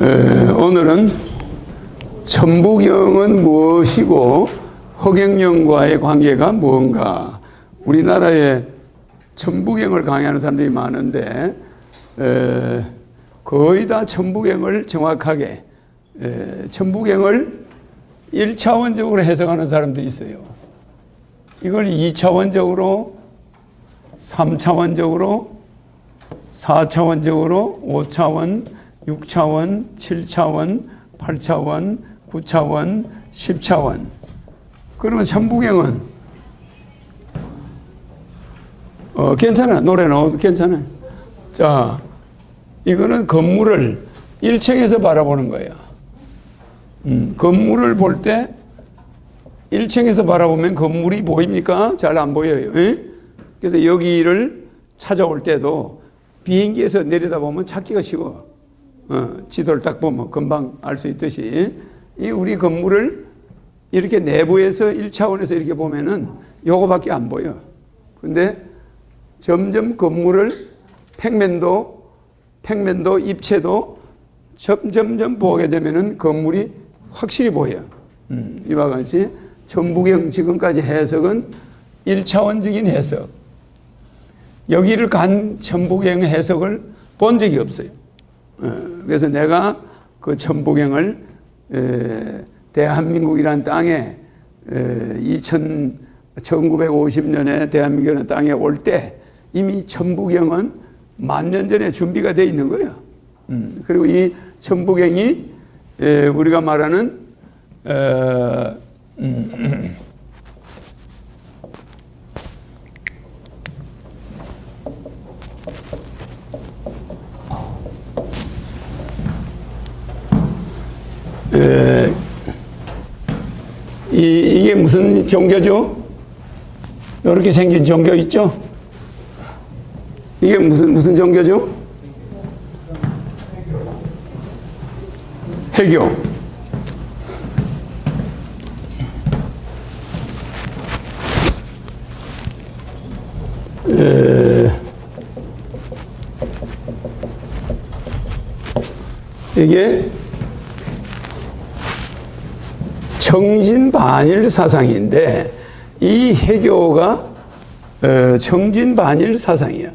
오늘은 천부경은 무엇이고 허경영과의 관계가 무언가. 우리나라에 천부경을 강의하는 사람들이 많은데 거의 다 천부경을 정확하게 천부경을 1차원적으로 해석하는 사람도 있어요. 이걸 2차원적으로, 3차원적으로, 4차원적으로, 5차원, 6차원, 7차원, 8차원, 9차원, 10차원. 그러면 천부경은 괜찮아. 노래 나와도 괜찮아. 자, 이거는 건물을 1층에서 바라보는 거예요. 건물을 볼 때 1층에서 바라보면 건물이 보입니까? 잘 안 보여요. 그래서 여기를 찾아올 때도 비행기에서 내려다보면 찾기가 쉬워. 지도를 딱 보면 금방 알 수 있듯이 이 우리 건물을 이렇게 내부에서 1차원에서 이렇게 보면은 요거밖에 안 보여. 근데 점점 건물을 평면도, 입체도 점점 보게 되면은 건물이 확실히 보여. 이와 같이 천부경 지금까지 해석은 1차원적인 해석. 여기를 간 천부경 해석을 본 적이 없어요. 그래서 내가 그 천부경을 대한민국이라는 땅에 1950년에 대한민국이라는 땅에 올 때 이미 천부경은 10,000년 전에 준비가 되어 있는 거예요. 그리고 이 천부경이 우리가 말하는 이게 무슨 종교죠? 이렇게 생긴 종교 있죠? 이게 무슨 종교죠? 해교. 이게 청진반일 사상인데 이 해교가 청진반일 사상이야.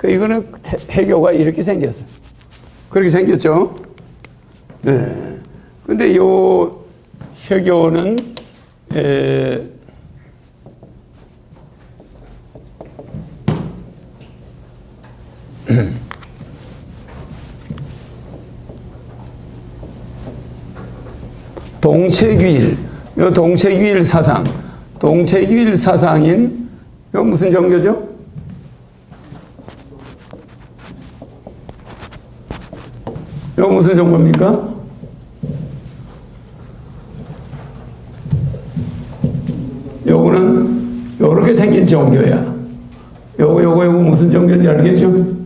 이거는 해교가 이렇게 생겼어. 그렇게 생겼죠. 네. 근데 요 해교는 동체귀일, 요 동체귀일 사상, 동체귀일 사상인 요 무슨 종교죠? 요 무슨 종교입니까? 요거는 요렇게 생긴 종교야. 요거 무슨 종교인지 알겠죠?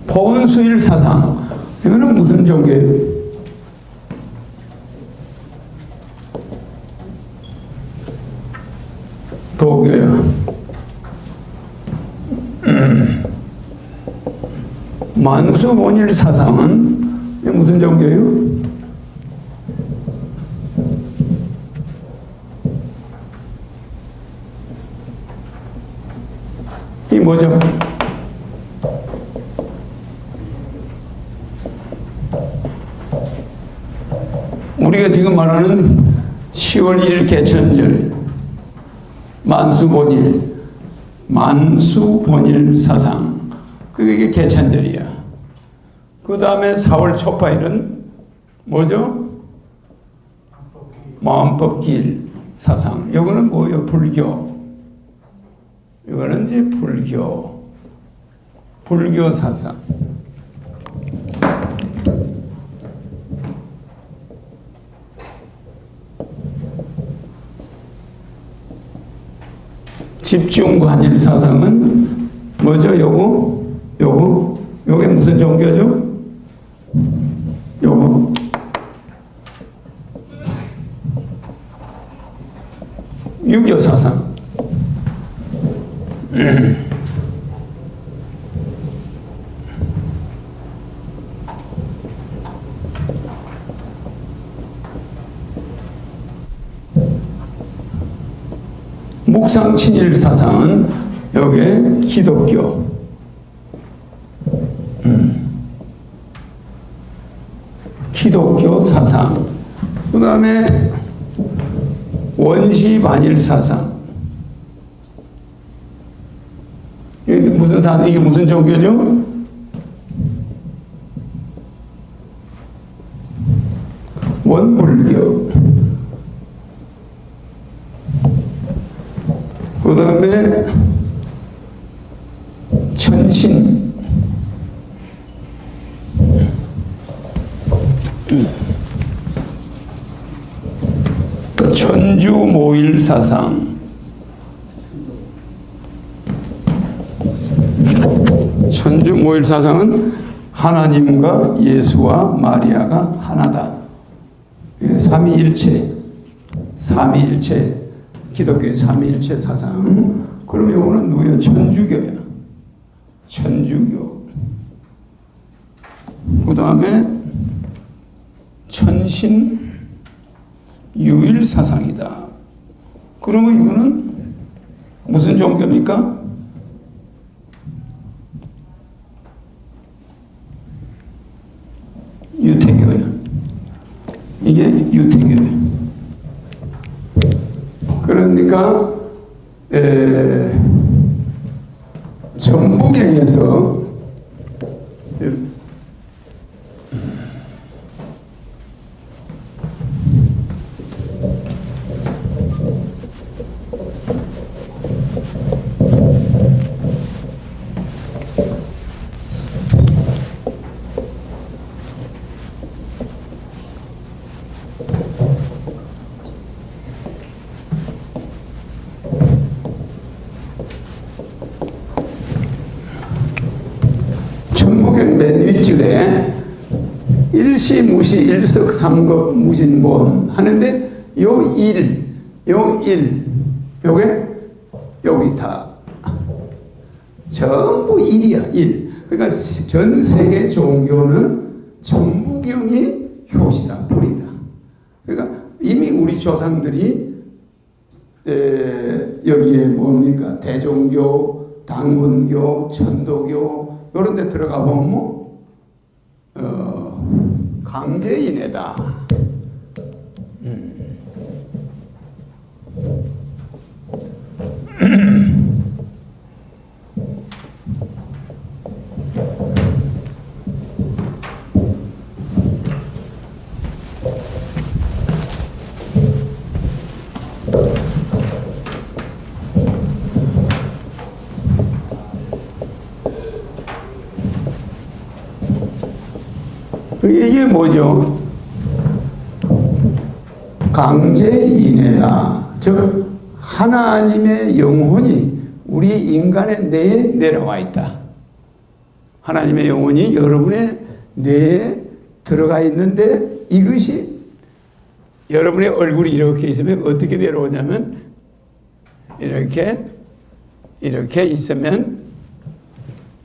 포은수일 사상. 이거는 무슨 종교예요? 도교요. 만수본일 사상은 이게 무슨 종교예요? 이 뭐죠? 우리가 지금 말하는 10월 1일 개천절, 만수본일 사상. 그게 개천절이야. 그 다음에 4월 초파일은 뭐죠? 마음법길 사상. 이거는 뭐예요? 불교. 이거는 이제 불교 사상. 집중관일 사상은 뭐죠? 요게 무슨 종교죠? 요거 유교 사상. 묵상 친일 사상은 여기에 기독교. 기독교 사상. 그 다음에 원시 반일 사상. 이게 무슨 사상? 이게 무슨 종교죠? 원불교. 그 다음에 천신. 천주모일 사상. 천주모일 사상은 하나님과 예수와 마리아가 하나다. 삼위일체. 삼위일체. 기독교의 삼위일체 사상. 그럼 이거는 누구야? 천주교야. 천주교. 그 다음에 천신 유일 사상이다. 그러면 이거는 무슨 종교입니까? 유태교예요. 이게 유태교예요. 그러니까 전부경에서 맨 윗줄에 일시무시 일석삼급 무진본 하는데 요게 여기 다 전부 일이야. 일. 그러니까 전 세계 종교는 전부경이 효시다, 불이다. 그러니까 이미 우리 조상들이 여기에 뭡니까? 대종교, 당군교, 천도교 이런 데 들어가 보면 강제인해다. 이게 뭐죠? 강제인해다. 즉 하나님의 영혼이 우리 인간의 뇌에 내려와 있다. 하나님의 영혼이 여러분의 뇌에 들어가 있는데 이것이 여러분의 얼굴이 이렇게 있으면 어떻게 내려오냐면 이렇게 있으면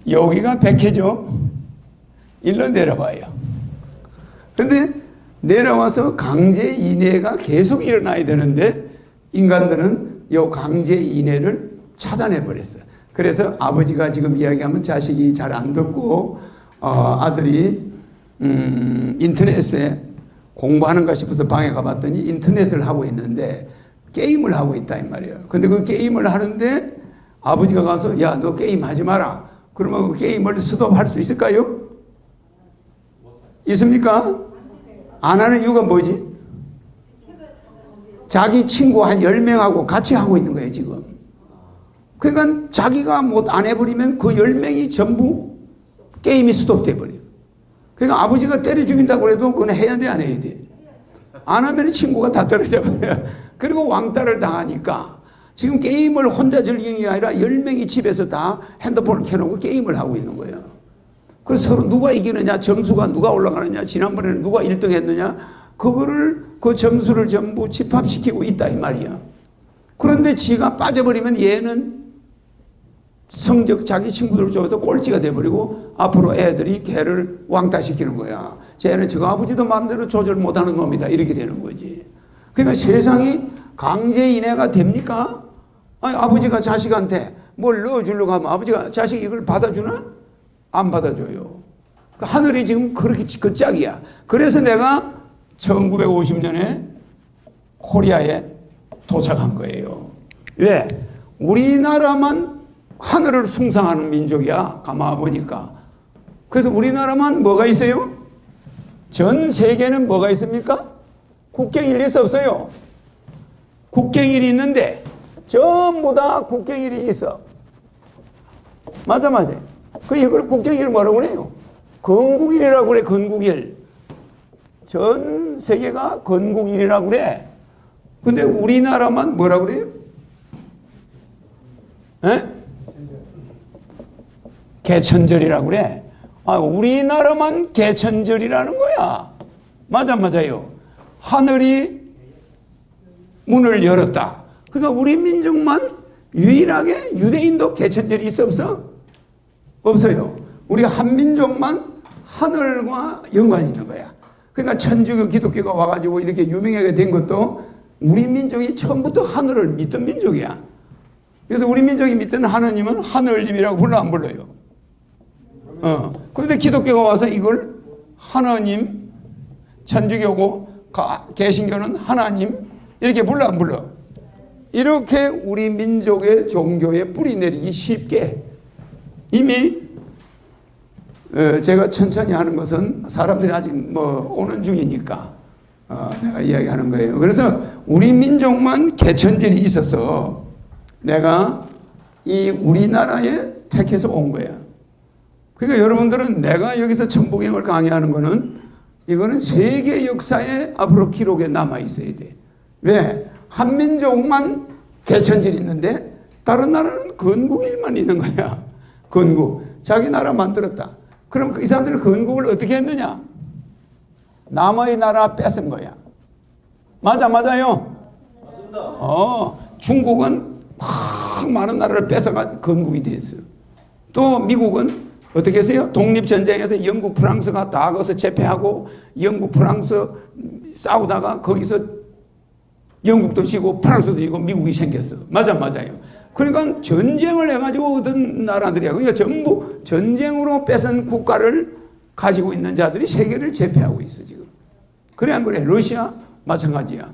여기가 백해죠. 일로 내려와요. 근데 내려와서 강제 인해가 계속 일어나야 되는데 인간들은 이 강제 인해를 차단해 버렸어요. 그래서 아버지가 지금 이야기하면 자식이 잘 안 듣고 아들이 인터넷에 공부하는가 싶어서 방에 가봤더니 인터넷을 하고 있는데 게임을 하고 있다 이 말이에요. 근데 그 게임을 하는데 아버지가 가서 야, 너 게임 하지 마라. 그러면 그 게임을 스톱할 수 있을까요? 있습니까? 안 하는 이유가 뭐지? 자기 친구 한 10명하고 같이 하고 있는 거예요, 지금. 그러니까 자기가 못 안 해버리면 그 10명이 전부 게임이 스톱돼 버려요. 그러니까 아버지가 때려 죽인다고 해도 그건 해야 돼, 안 해야 돼? 안 하면 친구가 다 떨어져 버려요. 그리고 왕따를 당하니까 지금 게임을 혼자 즐기는 게 아니라 10명이 집에서 다 핸드폰을 켜놓고 게임을 하고 있는 거예요. 그래서 서로 누가 이기느냐, 점수가 누가 올라가느냐, 지난번에는 누가 1등 했느냐, 그 점수를 전부 집합시키고 있다 이 말이야. 그런데 지가 빠져버리면 얘는 성적 자기 친구들 쪽에서 꼴찌가 돼버리고 앞으로 애들이 걔를 왕따시키는 거야. 쟤는 저 아버지도 마음대로 조절 못하는 놈이다. 이렇게 되는 거지. 그러니까 세상이 강제인해가 됩니까? 아니, 아버지가 자식한테 뭘 넣어주려고 하면 아버지가 자식이 이걸 받아주나? 안 받아줘요. 하늘이 지금 그렇게 그 짝이야. 그래서 내가 1950년에 코리아에 도착한 거예요. 왜? 우리나라만 하늘을 숭상하는 민족이야. 가만 보니까. 그래서 우리나라만 뭐가 있어요? 전 세계는 뭐가 있습니까? 국경일이 없어요. 국경일이 있는데 전부 다 국경일이 있어. 맞아. 이걸 국경일을 뭐라고 그래요? 건국일이라고 그래. 건국일. 전 세계가 건국일이라고 그래. 근데 우리나라만 뭐라고 그래요? 개천절이라고 그래. 우리나라만 개천절이라는 거야. 맞아요. 하늘이 문을 열었다. 그러니까 우리 민족만 유일하게 유대인도 개천절이 있어 없어? 없어요. 우리 한민족만 하늘과 연관이 있는 거야. 그러니까 천주교 기독교가 와가지고 이렇게 유명하게 된 것도 우리 민족이 처음부터 하늘을 믿던 민족이야. 그래서 우리 민족이 믿던 하느님은 하늘님이라고 불러 안 불러요? 그런데 기독교가 와서 이걸 하나님, 천주교고 개신교는 하나님 이렇게 불러 안 불러? 이렇게 우리 민족의 종교에 뿌리 내리기 쉽게 이미 제가 천천히 하는 것은 사람들이 아직 오는 중이니까 내가 이야기하는 거예요. 그래서 우리 민족만 개천절이 있어서 내가 이 우리나라에 택해서 온 거야. 그러니까 여러분들은 내가 여기서 천부경을 강의하는 거는 이거는 세계 역사에 앞으로 기록에 남아 있어야 돼. 왜? 한민족만 개천절이 있는데 다른 나라는 건국일만 있는 거야. 건국. 자기 나라 만들었다. 그럼 이 사람들은 건국을 어떻게 했느냐? 남의 나라 뺏은 거야. 맞아요? 맞습니다. 중국은 막 많은 나라를 뺏어가 건국이 됐어요. 또 미국은 어떻게 했어요? 독립전쟁에서 영국, 프랑스가 다 거기서 제패하고 영국, 프랑스 싸우다가 거기서 영국도 지고 프랑스도 지고 미국이 생겼어. 맞아요. 그러니까 전쟁을 해가지고 얻은 나라들이야. 그러니까 전부 전쟁으로 뺏은 국가를 가지고 있는 자들이 세계를 제패하고 있어 지금. 그래 안 그래? 러시아 마찬가지야.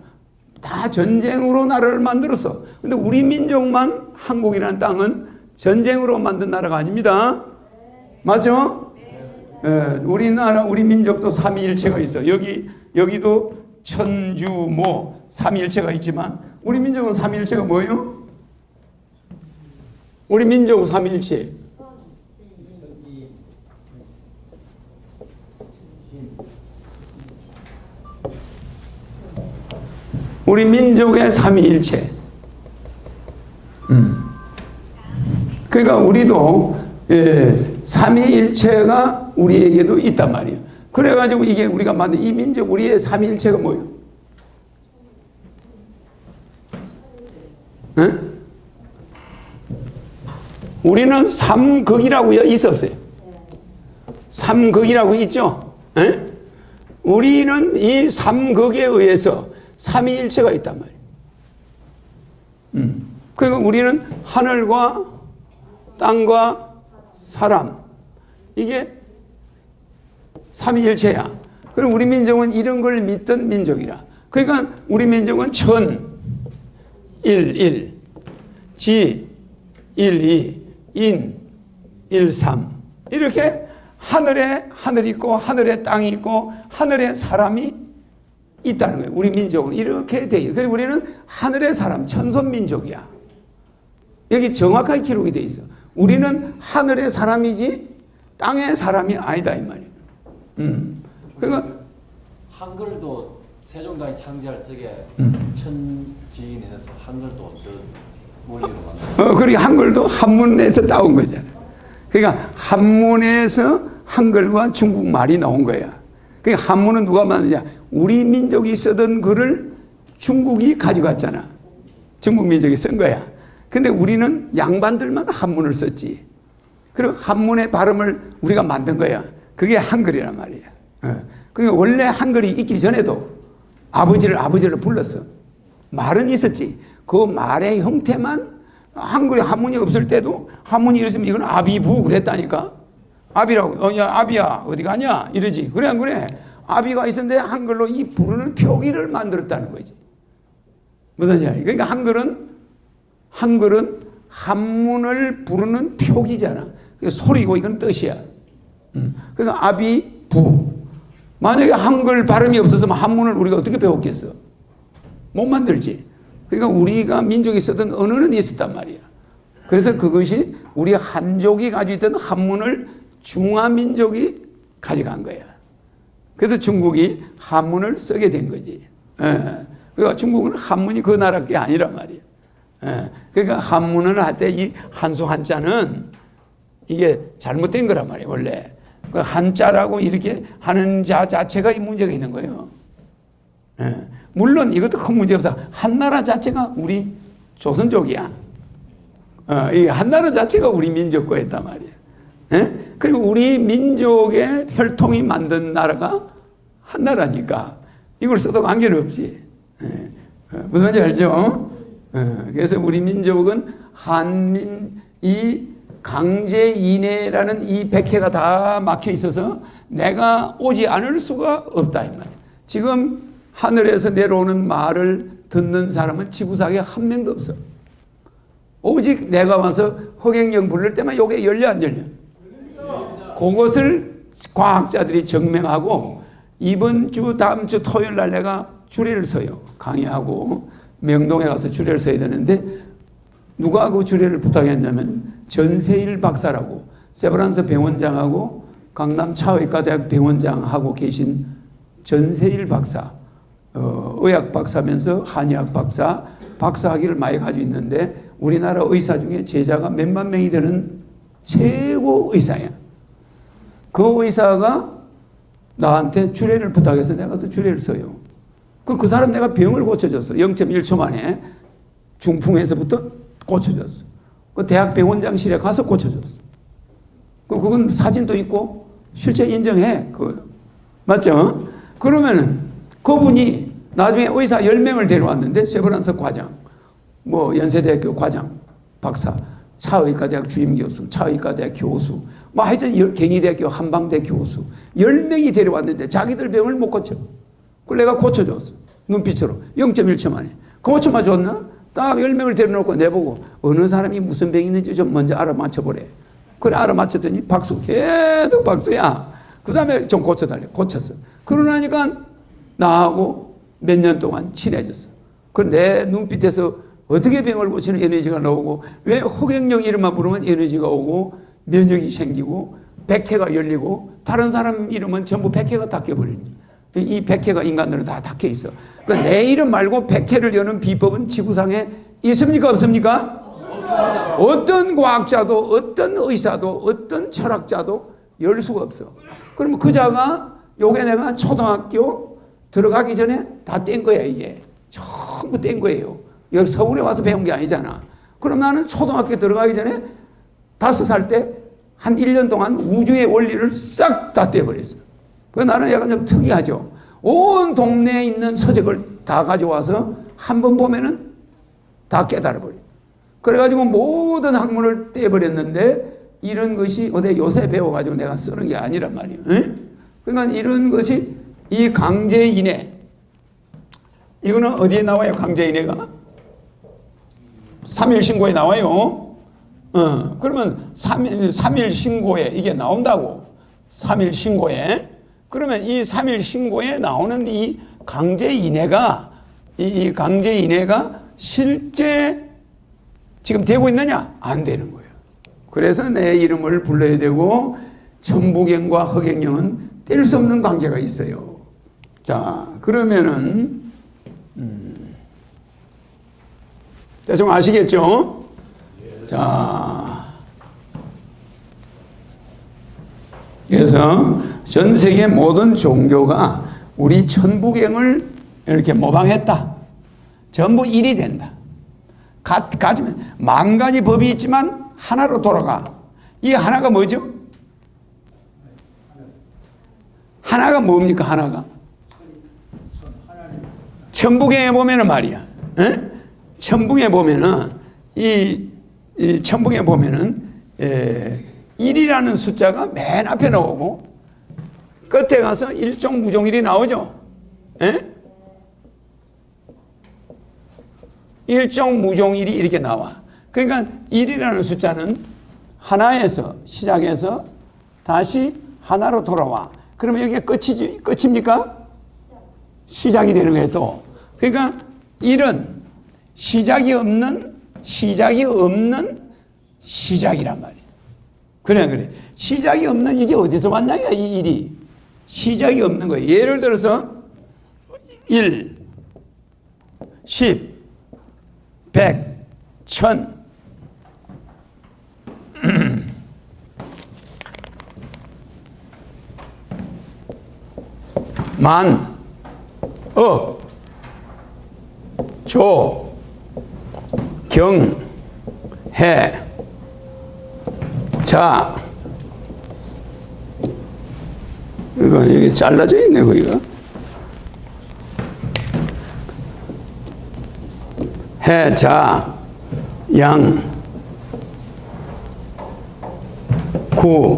다 전쟁으로 나라를 만들었어. 근데 우리 민족만 한국이라는 땅은 전쟁으로 만든 나라가 아닙니다. 맞죠? 우리나라 우리 민족도 삼위일체가 있어. 여기도 천주 삼위일체가 있지만 우리 민족은 삼위일체가 뭐예요? 우리 민족은 삼위일체. 우리 민족의 삼위일체. 그러니까 우리도 삼위일체가 우리에게도 있단 말이에요. 그래가지고 이게 우리가 만든 이 민족 우리의 삼위일체가 뭐예요? 우리는 삼극이라고요? 있어 없어요? 삼극이라고 있죠? 우리는 이 삼극에 의해서 삼위일체가 있단 말이에요. 그러니까 우리는 하늘과 땅과 사람 이게 삼위일체야. 그럼 우리 민족은 이런 걸 믿던 민족이라. 그러니까 우리 민족은 천, 일, 지, 이, 인, 삼 이렇게 하늘에 하늘이 있고 하늘에 땅이 있고 하늘에 사람이 있다는 거예요. 우리 민족은 이렇게 돼 있어요. 그래서 우리는 하늘의 사람, 천선민족이야. 여기 정확하게 기록이 돼 있어. 우리는 하늘의 사람이지 땅의 사람이 아니다 이 말이에요. 그러니까 한글도 세종당이 창제할 적에 천지인에서 한글도 원리로 만들었어요. 그리고 한글도 한문에서 따온 거잖아. 그러니까 한문에서 한글과 중국말이 나온 거야. 그러니까 한문은 누가 만드냐? 우리 민족이 쓰던 글을 중국이 가져갔잖아. 중국 민족이 쓴 거야. 근데 우리는 양반들만 한문을 썼지. 그리고 한문의 발음을 우리가 만든 거야. 그게 한글이란 말이야. 그러니까 원래 한글이 있기 전에도 아버지를 불렀어. 말은 있었지. 그 말의 형태만 한글에 한문이 없을 때도 한문이 이랬으면 이건 아비부 그랬다니까. 아비라고. 야, 아비야 어디 가냐 이러지. 그래 안 그래? 아비가 있었는데 한글로 이 부르는 표기를 만들었다는 거지. 무슨 말이야? 그러니까 한글은 한문을 부르는 표기잖아. 소리고 이건 뜻이야. 그러니까 아비, 부. 만약에 한글 발음이 없었으면 한문을 우리가 어떻게 배웠겠어? 못 만들지. 그러니까 우리가 민족이 쓰던 언어는 있었단 말이야. 그래서 그것이 우리 한족이 가지고 있던 한문을 중화민족이 가져간 거야. 그래서 중국이 한문을 쓰게 된 거지. 그러니까 중국은 한문이 그 나라 게 아니란 말이야. 그러니까 한문을 할 때 이 한수 한자는 이게 잘못된 거란 말이에요. 원래 그 한자라고 이렇게 하는 자 자체가 이 문제가 있는 거예요. 물론 이것도 큰 문제 없어. 한나라 자체가 우리 조선족이야. 이 한나라 자체가 우리 민족 거였단 말이야. 그리고 우리 민족의 혈통이 만든 나라가 한나라니까 이걸 써도 관계는 없지. 무슨 말인지 알죠? 그래서 우리 민족은 이 강제인해라는 이 백해가 다 막혀 있어서 내가 오지 않을 수가 없다 이 말이야. 지금 하늘에서 내려오는 말을 듣는 사람은 지구상에 한 명도 없어. 오직 내가 와서 허경영 부를 때만 요게 열려 안 열려? 그것을 과학자들이 증명하고 이번 주 다음 주 토요일 날 내가 주례를 서요. 강의하고 명동에 가서 주례를 서야 되는데 누가 그 주례를 부탁했냐면 전세일 박사라고 세브란스 병원장하고 강남 차의과대학 병원장하고 계신 전세일 박사, 의학 박사면서 한의학 박사, 박사학위를 많이 가지고 있는데 우리나라 의사 중에 제자가 몇만 명이 되는 최고 의사야. 그 의사가 나한테 주례를 부탁해서 내가 가서 주례를 써요. 그 사람 내가 병을 고쳐줬어. 0.1초 만에 중풍에서부터 고쳐줬어. 그 대학 병원장실에 가서 고쳐줬어. 그건 사진도 있고 실제 인정해. 맞죠? 그러면은 그분이 나중에 의사 10명을 데려왔는데 세브란스 과장, 뭐 연세대학교 과장, 박사, 차의과대학 주임교수, 차의과대학 교수, 뭐 하여튼 경희대학교 한방대 교수 10명이 데려왔는데 자기들 병을 못 고쳐. 그걸 내가 고쳐줬어. 눈빛으로 0.1초 만에. 고쳐만 줬나? 딱 10명을 데려놓고 내보고 어느 사람이 무슨 병이 있는지 좀 먼저 알아맞혀보래. 그래 알아맞혔더니 박수. 계속 박수야. 그 다음에 좀 고쳐달래. 고쳤어. 그러나니까 나하고 몇 년 동안 친해졌어. 그 내 눈빛에서 어떻게 병을 고치는 에너지가 나오고 왜 허경영 이름만 부르면 에너지가 오고 면역이 생기고 백해가 열리고 다른 사람 이름은 전부 백해가 닦여버리니 이 백해가 인간들은 다 닦여 있어. 그러니까 내 이름 말고 백해를 여는 비법은 지구상에 있습니까? 없습니까? 없습니다. 어떤 과학자도 어떤 의사도 어떤 철학자도 열 수가 없어. 그러면 그 자가 요게 내가 초등학교 들어가기 전에 다 뗀 거야 이게. 전부 뗀 거예요. 여기 서울에 와서 배운 게 아니잖아. 그럼 나는 초등학교 들어가기 전에 5살 때 한 1년 동안 우주의 원리를 싹 다 떼버렸어. 나는 약간 좀 특이하죠. 온 동네에 있는 서적을 다 가져와서 한 번 보면은 다 깨달아버려. 그래가지고 모든 학문을 떼버렸는데 이런 것이 어디 요새 배워가지고 내가 쓰는 게 아니란 말이에요. 그러니까 이런 것이 이 강제인해. 이거는 어디에 나와요? 강제인해가? 3일 신고에 나와요. 그러면 3일 신고에 이게 나온다고. 3일 신고에. 그러면 이 3일 신고에 나오는 이 강제인해가 실제 지금 되고 있느냐? 안 되는 거예요. 그래서 내 이름을 불러야 되고 천부경과 허경영은 뗄 수 없는 관계가 있어요. 자, 그러면은 대충 아시겠죠? 자, 그래서 전 세계 모든 종교가 우리 천부경을 이렇게 모방했다. 전부 일이 된다. 가지면 만 가지 법이 있지만 하나로 돌아가. 이 하나가 뭐죠? 하나가 뭡니까? 하나가 천부경에 보면은 말이야. 에? 천부경에 보면은 이 천부경에 보면은 1이라는 숫자가 맨 앞에 나오고 끝에 가서 일종무종일이 나오죠. 에? 일종무종일이 이렇게 나와. 그러니까 1이라는 숫자는 하나에서 시작해서 다시 하나로 돌아와. 그러면 여기가 끝입니까? 시작이 되는 거예요, 또. 그러니까 1은 시작이 없는 시작이란 말이에요. 그래. 시작이 없는 이게 어디서 왔나요, 이 일이? 시작이 없는 거예요. 예를 들어서 1, 10, 100, 1000. 만, 억, 조, 경, 해, 자. 이거 여기 잘라져 있네, 거기가. 해, 자, 양, 구,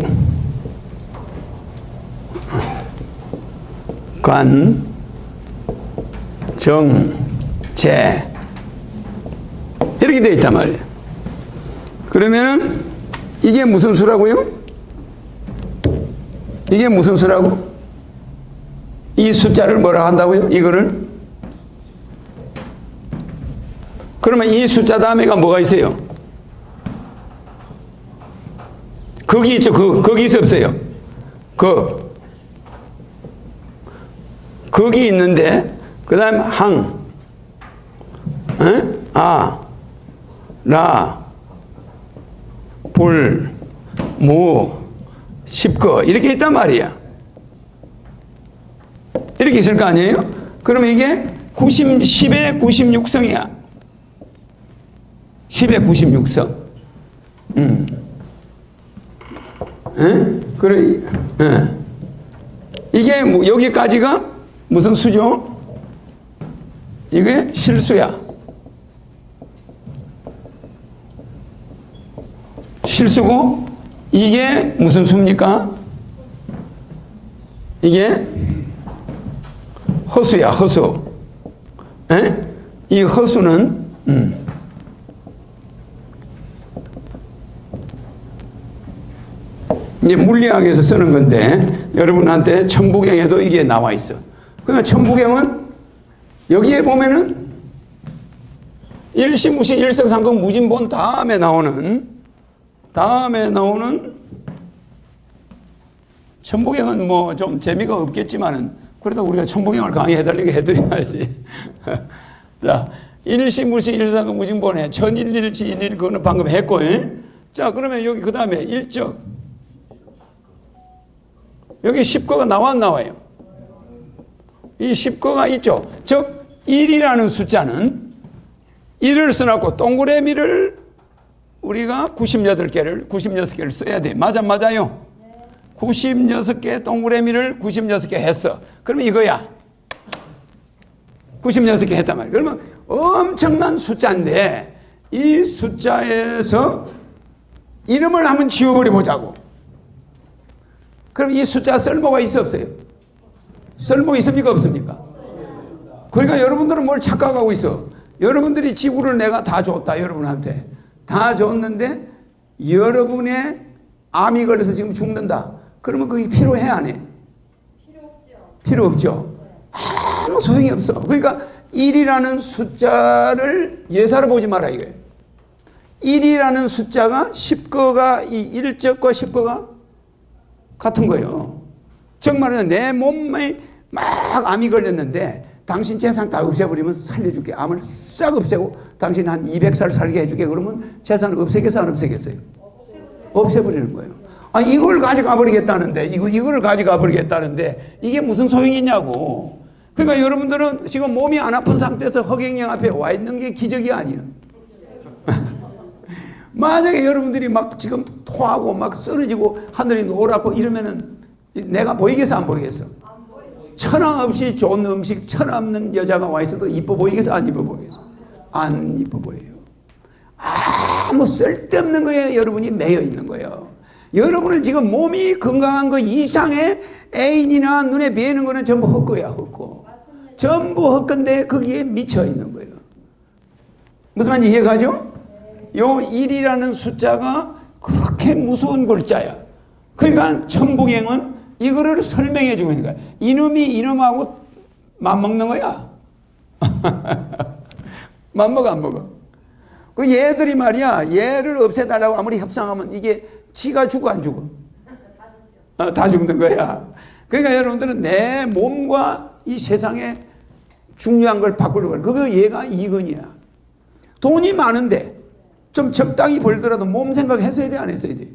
관, 정, 재. 이렇게 되어 있단 말이에요. 그러면은 이게 무슨 수라고요? 이게 무슨 수라고? 이 숫자를 뭐라 한다고요? 이거를? 그러면 이 숫자 다음에가 뭐가 있어요? 거기 있죠. 거기 있어 없어요? 거기 있는데 그 다음에 항, 아, 라, 불, 무, 십거 이렇게 있단 말이야. 이렇게 있을 거 아니에요? 그러면 이게 10의 96성이야. 10의 96성. 그래, 이게 뭐 여기까지가 무슨 수죠? 이게 실수야. 실수고, 이게 무슨 수입니까? 이게 허수야, 허수. 이 허수는, 이제 물리학에서 쓰는 건데, 여러분한테 천부경에도 이게 나와 있어. 그러니까 천부경은 여기에 보면은 일시무시 일석삼극 무진본 다음에 나오는 천부경은 뭐 좀 재미가 없겠지만은 그래도 우리가 천부경을 강의해달라고 해드려야지. 자, 일시무시 일석삼극 무진본에 천일일치 일일 그거는 방금 했고, 자, 그러면 여기 그 다음에 일적 여기 10거가 나와 안 나와요? 이 10거가 있죠. 즉 1이라는 숫자는 1을 써놨고 동그라미를 우리가 96개를 써야 돼. 맞아요? 96개 동그라미를 96개 했어. 그러면 이거야. 96개 했단 말이야. 그러면 엄청난 숫자인데 이 숫자에서 이름을 한번 지워버려 보자고. 그럼 이 숫자 쓸모가 있어 없어요? 쓸모 있습니까 없습니까? 그러니까 여러분들은 뭘 착각하고 있어. 여러분들이 지구를 내가 다 줬다. 여러분한테 다 줬는데 여러분의 암이 걸려서 지금 죽는다. 그러면 그게 필요해 안 해? 필요 없죠. 아무 소용이 없어. 그러니까 1이라는 숫자를 예사로 보지 마라 이거예요. 1이라는 숫자가 10거가 이 1적과 10거가 같은 거예요. 즉 말하면 내 몸에 막 암이 걸렸는데 당신 재산 다 없애버리면 살려줄게. 암을 싹 없애고 당신 한 200살 살게 해줄게. 그러면 재산을 없애겠어 안 없애겠어요? 없애버리는 거예요. 아, 이걸 가져가 버리겠다는데 이걸 가져가 버리겠다는데 이게 무슨 소용이 있냐고. 그러니까 여러분들은 지금 몸이 안 아픈 상태에서 허경영 앞에 와 있는 게 기적이 아니에요. 만약에 여러분들이 막 지금 토하고 막 쓰러지고 하늘이 노랗고 이러면은 내가 보이겠어 안 보이겠어? 천하 없이 좋은 음식, 천하 없는 여자가 와 있어도 이뻐 보이겠어 안 이뻐 보이겠어? 안 이뻐 보여요. 아무 쓸데없는 거에 여러분이 매여 있는 거예요. 여러분은 지금 몸이 건강한 거 이상의 애인이나 눈에 뵈는 거는 전부 헛거야, 헛거. 전부 헛건데 거기에 미쳐 있는 거예요. 무슨 말인지 이해가죠? 요 1이라는 숫자가 그렇게 무서운 글자야. 그러니까 천부경은 이거를 설명해 주고 있는 거야. 이놈이 이놈하고 맞먹는 거야. 맞먹어 안 먹어? 그 얘들이 말이야, 얘를 없애달라고 아무리 협상하면 이게 지가 죽어 안 죽어? 다 죽는 거야. 그러니까 여러분들은 내 몸과 이 세상에 중요한 걸 바꾸려고 해. 그거 얘가 이건이야. 돈이 많은데 좀 적당히 벌더라도 몸 생각했어야 돼, 안 했어야 돼?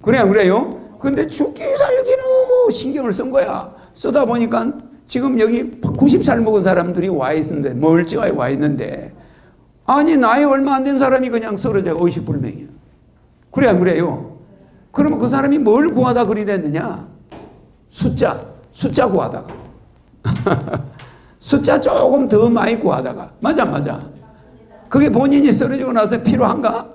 그래, 안 그래요? 근데 죽기 살기 너무 신경을 쓴 거야. 쓰다 보니까 지금 여기 90살 먹은 사람들이 와 있는데, 멀쩡하게 와 있는데, 아니, 나이 얼마 안 된 사람이 그냥 쓰러져 의식불명이야. 그래, 안 그래요? 그러면 그 사람이 뭘 구하다 그리 됐느냐? 숫자 구하다가. 숫자 조금 더 많이 구하다가. 맞아. 그게 본인이 쓰러지고 나서 필요한가?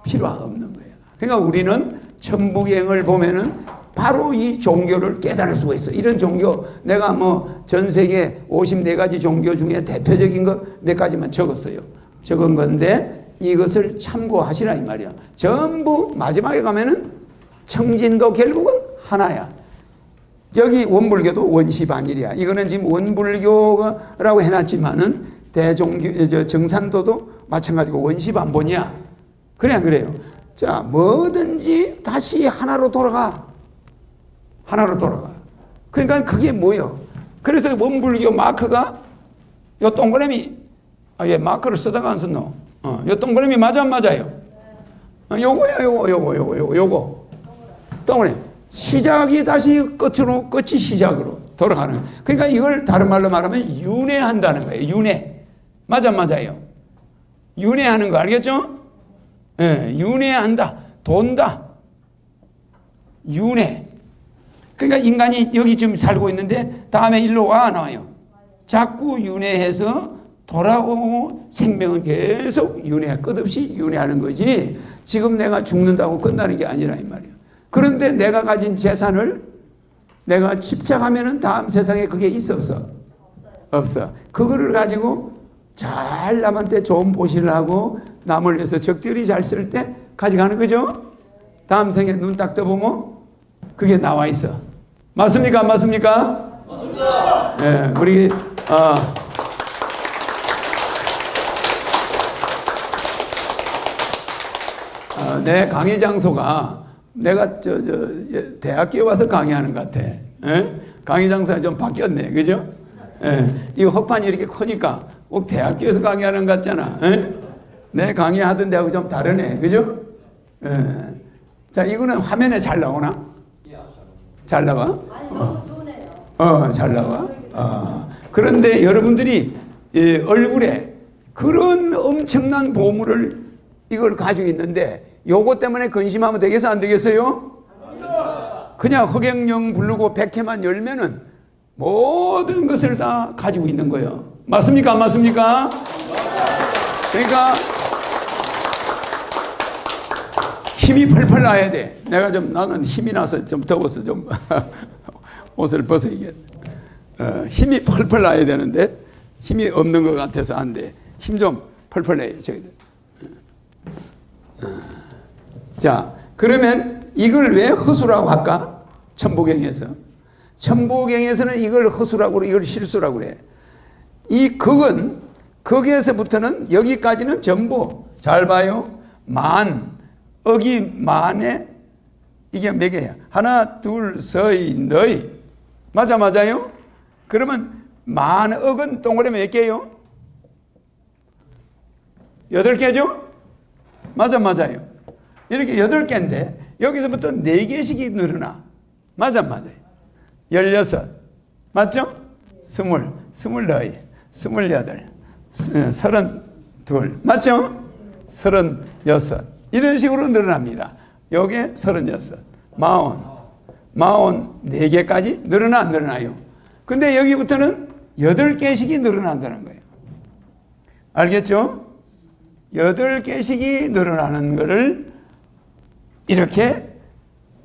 필요 없는 거예요. 그러니까 우리는 천부경을 보면은 바로 이 종교를 깨달을 수가 있어. 이런 종교, 내가 뭐 전 세계 54가지 종교 중에 대표적인 거 몇 가지만 적었어요. 적은 건데 이것을 참고하시라 이 말이야. 전부 마지막에 가면은 청진도 결국은 하나야. 여기 원불교도 원시반일이야. 이거는 지금 원불교라고 해놨지만은 대종교, 정산도도 마찬가지고 원시반본이야. 그래, 안 그래요? 자, 뭐든지 다시 하나로 돌아가. 하나로 돌아가. 그러니까 그게 뭐예요? 그래서 원불교 마크가 요 동그라미, 얘 마크를 쓰다가 안 썼노? 요 동그라미 맞아, 안 맞아요? 요거야, 요거. 동그라미. 시작이 다시 끝으로, 끝이 시작으로 돌아가는 거예요. 그러니까 이걸 다른 말로 말하면 윤회한다는 거예요. 윤회. 맞아, 맞아요? 윤회하는 거 알겠죠? 예, 윤회한다. 돈다. 윤회. 그러니까 인간이 여기 지금 살고 있는데 다음에 일로 와 나와요. 자꾸 윤회해서 돌아오고 생명은 계속 윤회, 끝없이 윤회하는 거지. 지금 내가 죽는다고 끝나는 게 아니라 이 말이에요. 그런데 내가 가진 재산을 내가 집착하면은 다음 세상에 그게 있어 없어? 없어. 그거를 가지고 잘 남한테 좋은 보시를 하고 남을 위해서 적절히 잘 쓸 때 가져가는 거죠. 다음 생에 눈 딱 떠보면 그게 나와 있어. 맞습니까? 안 맞습니까? 맞습니다. 예, 우리 내 강의 장소가 내가 대학교에 와서 강의하는 것 같아. 예? 강의 장소가 좀 바뀌었네, 그죠? 예, 이 헛판이 이렇게 크니까 꼭 대학교에서 강의하는 것 같잖아. 예? 내 강의하던 데하고 좀 다르네, 그죠? 예. 자, 이거는 화면에 잘 나오나? 잘 나와? 아니, 너무 좋네요. 잘 나와. 그런데 여러분들이 얼굴에 그런 엄청난 보물을 이걸 가지고 있는데 요거 때문에 근심하면 되겠어, 안 되겠어요? 그냥 허경영 부르고 백회만 열면은 모든 것을 다 가지고 있는 거예요. 맞습니까? 안 맞습니까? 그러니까 힘이 펄펄 나야 돼. 나는 힘이 나서 좀 더워서 좀 옷을 벗어야겠네. 힘이 펄펄 나야 되는데 힘이 없는 것 같아서 안 돼. 힘 좀 펄펄 내요, 저희들. 자, 그러면 이걸 왜 허수라고 할까? 천부경에서. 천부경에서는 이걸 허수라고, 이걸 실수라고 그래. 이 극은, 극에서부터는 여기까지는 전부, 잘 봐요. 억이 만에, 이게 몇 개야? 하나, 둘, 서이, 너희. 맞아요? 그러면 만억은 동그라미 몇 개요? 8개죠? 맞아요. 이렇게 8개인데 여기서부터 4개씩이 늘어나. 맞아요. 16, 맞죠? 20, 28, 28, 32, 맞죠? 36. 이런 식으로 늘어납니다. 요게 36. 44개까지 늘어나 안 늘어나요? 근데 여기부터는 8개씩이 늘어난다는 거예요. 알겠죠? 8개씩이 늘어나는 거를 이렇게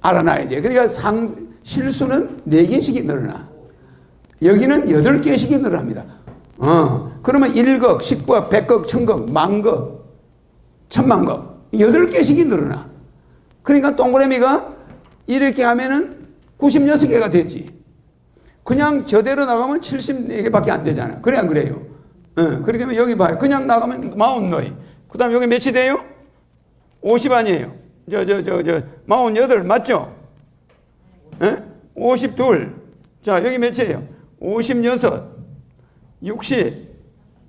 알아놔야 돼요. 그러니까 실수는 4개씩이 늘어나. 여기는 8개씩이 늘어납니다. 그러면 1억, 10억, 100억, 1000억, 만억, 1000만억 8개씩이 늘어나. 그러니까 동그라미가 이렇게 하면은 96개가 되지. 그냥 저대로 나가면 74개밖에 안 되잖아. 그래 안 그래요? 그렇게 되면 여기 봐요. 그냥 나가면 44. 그 다음에 여기 몇이 돼요? 50 아니에요. 48 맞죠? 52. 자, 여기 몇이에요? 56, 60,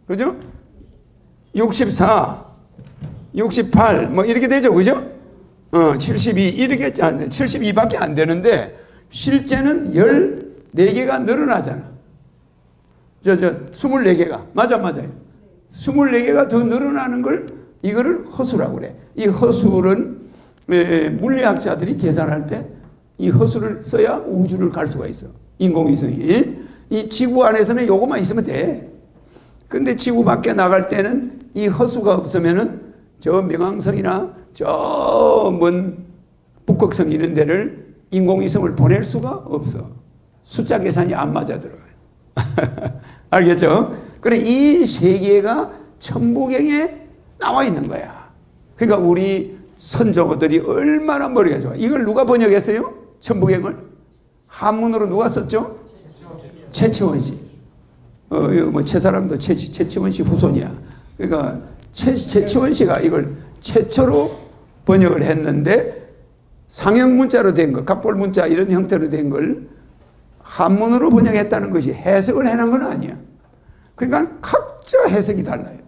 그죠? 64, 68, 뭐 이렇게 되죠, 그죠? 72, 이렇게, 72밖에 안 되는데, 실제는 14개가 늘어나잖아. 24개가. 맞아요. 24개가 더 늘어나는 걸, 이거를 허수라고 그래. 이 허수는, 물리학자들이 계산할 때, 이 허수를 써야 우주를 갈 수가 있어. 인공위성이. 이 지구 안에서는 요것만 있으면 돼. 근데 지구 밖에 나갈 때는 이 허수가 없으면은 저 명왕성이나 저 먼 북극성 이런 데를 인공위성을 보낼 수가 없어. 숫자 계산이 안 맞아 들어가요. 알겠죠? 그래 이 세계가 천부경에 나와 있는 거야. 그러니까 우리 선조들이 얼마나 머리가 좋아. 이걸 누가 번역했어요? 천부경을? 한문으로 누가 썼죠? 최치원 씨. 뭐 최사랑도 최치원 씨 후손이야. 그러니까 최치원 씨가 이걸 최초로 번역을 했는데 상형 문자로 된 거, 각볼 문자 이런 형태로 된 걸 한문으로 번역했다는 것이 해석을 해놓은 건 아니야. 그러니까 각자 해석이 달라요.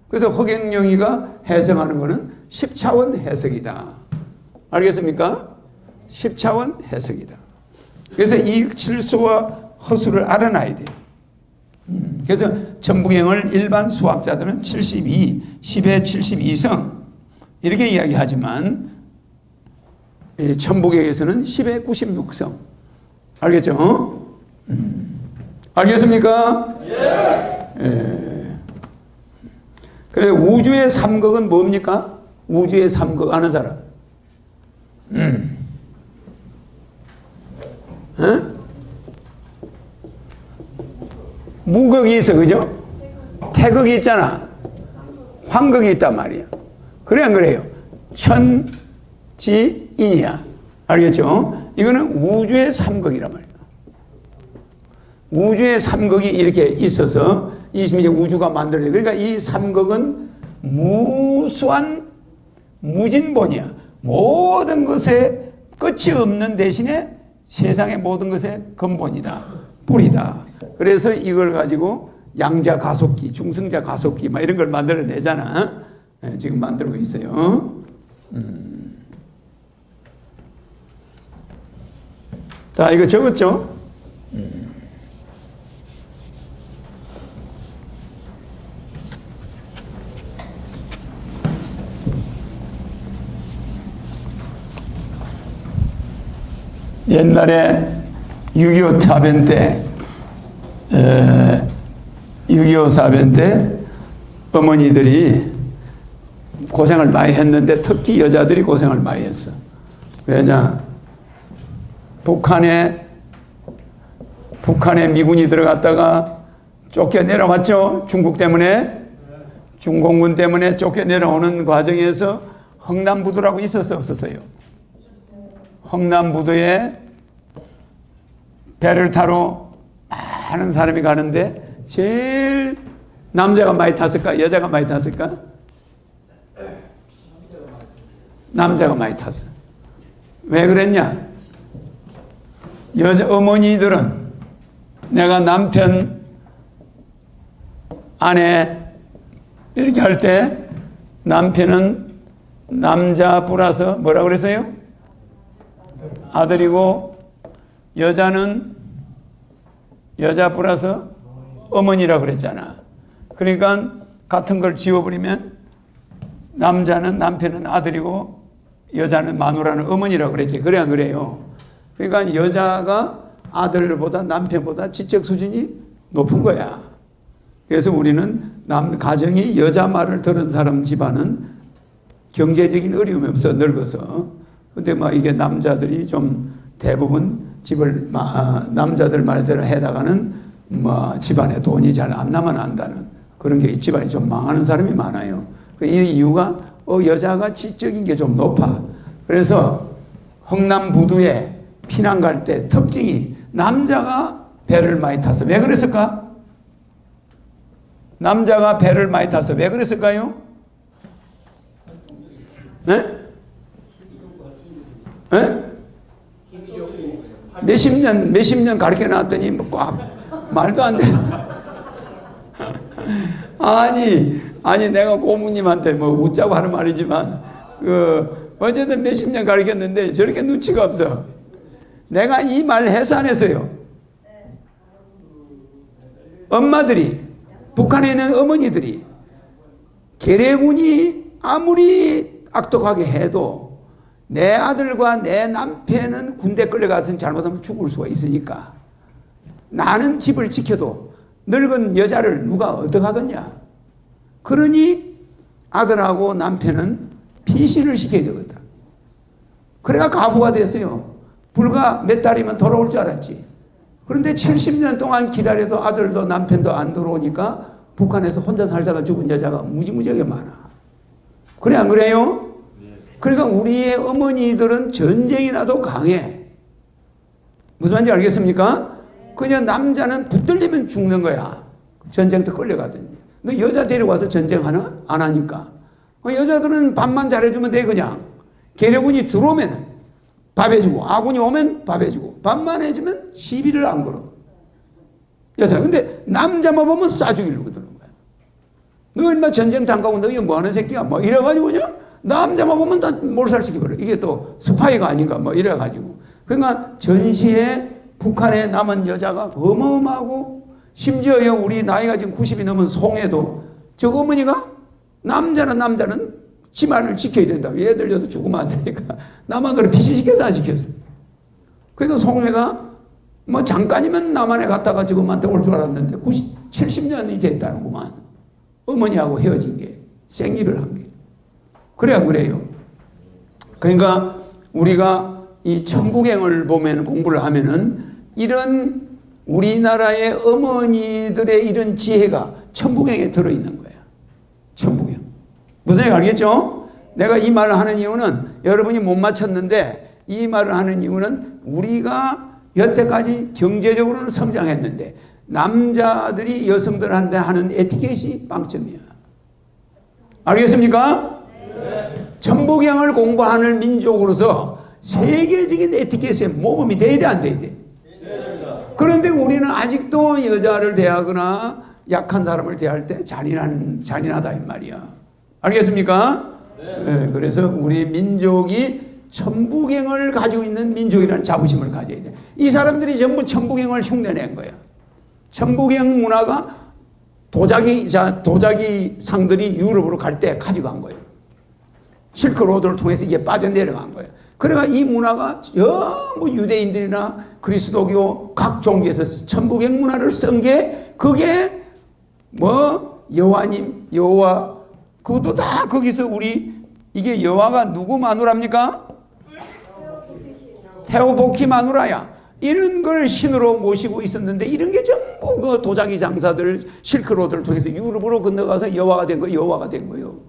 그래서 허경영이가 해석하는 거는 10차원 해석이다. 알겠습니까? 10차원 해석이다. 그래서 이 실수와 허수를 알아놔야 돼요. 그래서 천부경을 일반 수학자들은 72, 10의 72성 이렇게 이야기하지만 천부경에서는 10의 96성. 알겠죠? 알겠습니까? 예. 그래 우주의 삼극은 뭡니까? 우주의 삼극 아는 사람? 무극이 있어, 그죠? 태극이 있잖아. 황극이 있단 말이야. 그래, 안 그래요? 천지인이야. 알겠죠? 이거는 우주의 삼극이란 말이야. 우주의 삼극이 이렇게 있어서, 이제 우주가 만들어져. 그러니까 이 삼극은 무수한 무진본이야. 모든 것에 끝이 없는 대신에 세상의 모든 것의 근본이다. 뿌리다. 그래서 이걸 가지고 양자 가속기, 중성자 가속기 막 이런 걸 만들어내잖아. 네, 지금 만들고 있어요. 자, 이거 적었죠? 옛날에 6.25 사변 때 6.25 사변 때 어머니들이 고생을 많이 했는데 특히 여자들이 고생을 많이 했어. 왜냐? 북한에 미군이 들어갔다가 쫓겨 내려왔죠. 중국 때문에. 중공군 때문에 쫓겨 내려오는 과정에서 흥남부두라고 있었어 없었어요? 흥남부두에 배를 타러 많은 사람이 가는데 제일 남자가 많이 탔을까? 여자가 많이 탔을까? 남자가 많이 탔어. 왜 그랬냐? 여자 어머니들은 내가 남편 아내 이렇게 할 때 남편은 남자 플러스 뭐라 그랬어요? 아들이고 여자는 여자 플러스 어머니라 그랬잖아. 그러니까 같은 걸 지워버리면 남자는 남편은 아들이고 여자는 마누라는 어머니라고 그랬지. 그래 안 그래요? 그러니까 여자가 아들보다 남편보다 지적 수준이 높은 거야. 그래서 우리는 가정이 여자 말을 들은 사람 집안은 경제적인 어려움이 없어, 늙어서. 근데 막 이게 남자들이 좀 대부분 집을, 남자들 말대로 해다가는 뭐 집안에 돈이 잘 안 남아난다는 그런 게 집안이 좀 망하는 사람이 많아요. 이 이유가 여자가 지적인 게 좀 높아. 그래서 흥남부두에 피난 갈 때 특징이 남자가 배를 많이 타서 왜 그랬을까? 남자가 배를 많이 타서 왜 그랬을까요? 네? 네? 몇십 년 가르쳐 놨더니 뭐 꽉 말도 안 돼. 아니 내가 고모님한테 뭐 웃자고 하는 말이지만 어쨌든 몇십 년 가르쳤는데 저렇게 눈치가 없어. 내가 이 말 해산했어요. 엄마들이, 북한에 있는 어머니들이 계례군이 아무리 악독하게 해도 내 아들과 내 남편은 군대 끌려가서 잘못하면 죽을 수가 있으니까 나는 집을 지켜도 늙은 여자를 누가 어떡하겠냐. 그러니 아들하고 남편은 피신을 시켜야 되거든. 그래가 가부가 됐어요. 불과 몇 달이면 돌아올 줄 알았지. 그런데 70년 동안 기다려도 아들도 남편도 안 들어오니까 북한에서 혼자 살다가 죽은 여자가 무지무지하게 많아. 그래 안 그래요? 그러니까 우리의 어머니들은 전쟁이 나도 강해. 무슨 말인지 알겠습니까? 그냥 남자는 붙들리면 죽는 거야. 전쟁터 끌려가더니. 너 여자 데려와서 전쟁하나? 안 하니까. 여자들은 밥만 잘해주면 돼 그냥. 계려군이 들어오면 밥 해주고 아군이 오면 밥 해주고 밥만 해주면 시비를 안 걸어. 여자. 근데 남자만 보면 쏴주기를 드는 거야. 너 인마 전쟁터 가고 너 이거 뭐하는 새끼야? 뭐 이래가지고 그냥 남자만 보면 다 몰살시켜버려. 이게 또 스파이가 아닌가 뭐 이래가지고. 그러니까 전시에 북한에 남은 여자가 어마어마하고 심지어 우리 나이가 지금 90이 넘은 송해도 저 어머니가 남자는 집안을 지켜야 된다. 얘 들려서 죽으면 안 되니까 남한으로 피신시켜서 안 시켰어. 그러니까 송해가 뭐 잠깐이면 남한에 갔다가 지금한테 올 줄 알았는데 70년이 됐다는구만. 어머니하고 헤어진 게 생일을 한 게. 그래야 그래요. 그러니까 우리가 이 천부경을 보면 공부를 하면은 이런 우리나라의 어머니들의 이런 지혜가 천부경에 들어있는 거야. 천부경. 무슨 얘기 알겠죠? 내가 이 말을 하는 이유는 여러분이 못 맞췄는데 이 말을 하는 이유는 우리가 여태까지 경제적으로는 성장했는데 남자들이 여성들한테 하는 에티켓이 빵점이야. 알겠습니까? 네. 천부경을 공부하는 민족으로서 세계적인 에티켓에 모범이 돼야 돼, 안 돼야 돼? 그런데 우리는 아직도 여자를 대하거나 약한 사람을 대할 때 잔인하다 이 말이야. 알겠습니까? 네. 그래서 우리 민족이 천부경을 가지고 있는 민족이라는 자부심을 가져야 돼. 이 사람들이 전부 천부경을 흉내낸 거야. 천부경 문화가 도자기 상들이 유럽으로 갈 때 가져간 거예요. 실크로드를 통해서 이게 빠져내려간 거예요. 그래가 이 문화가 전부 유대인들이나 그리스도교 각 종교에서 천부경 문화를 쓴 게 그게 뭐 여호와님, 여호와 그것도 다 거기서 이게 여호와가 누구 마누라입니까? 테오보키 마누라야. 이런 걸 신으로 모시고 있었는데 이런 게 전부 그 도자기 장사들 실크로드를 통해서 유럽으로 건너가서 여호와가 된 거예요.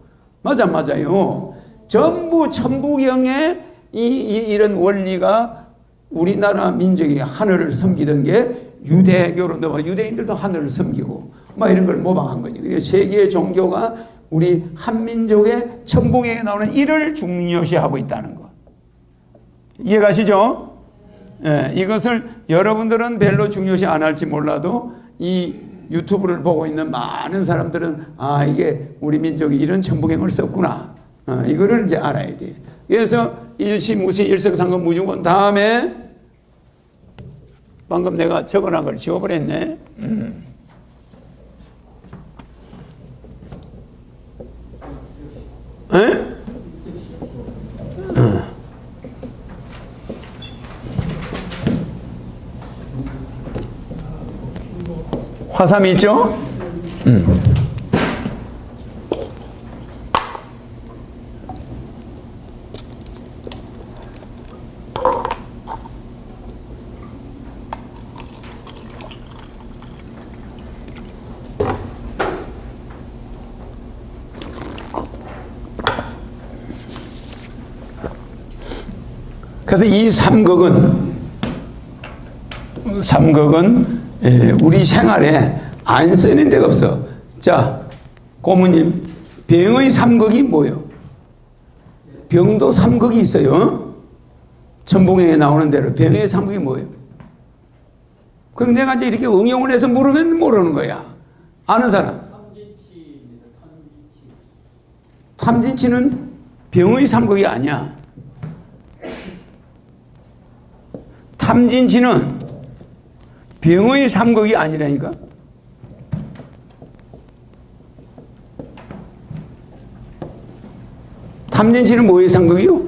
맞아요. 전부 천부경의 이런 원리가 우리나라 민족이 하늘을 섬기던 게 유대교로 넘어 유대인들도 하늘을 섬기고 막 이런 걸 모방한 거죠. 세계의 종교가 우리 한민족의 천부경에 나오는 이를 중요시하고 있다는 거. 이해가시죠? 예, 이것을 여러분들은 별로 중요시 안 할지 몰라도 이 유튜브를 보고 있는 많은 사람들은 이게 우리 민족이 이런 천부경을 썼구나. 이거를 이제 알아야 돼. 그래서 일시, 무시, 일석삼급, 무중권 다음에 방금 내가 적어놓은 걸 지워버렸네. 에? 화삼이 있죠? 그래서 이 삼극은 우리 생활에 안 쓰는 데가 없어. 자, 고모님, 병의 삼극이 뭐예요? 병도 삼극이 있어요. 천붕행에 나오는 대로 병의 삼극이 뭐예요? 그럼 내가 이제 이렇게 응용을 해서 물으면 모르는 거야. 아는 사람? 탐진치는 병의 삼극이 아니야. 탐진치는 병의 삼극이 아니라니까. 탐진치는 뭐의 삼극이요?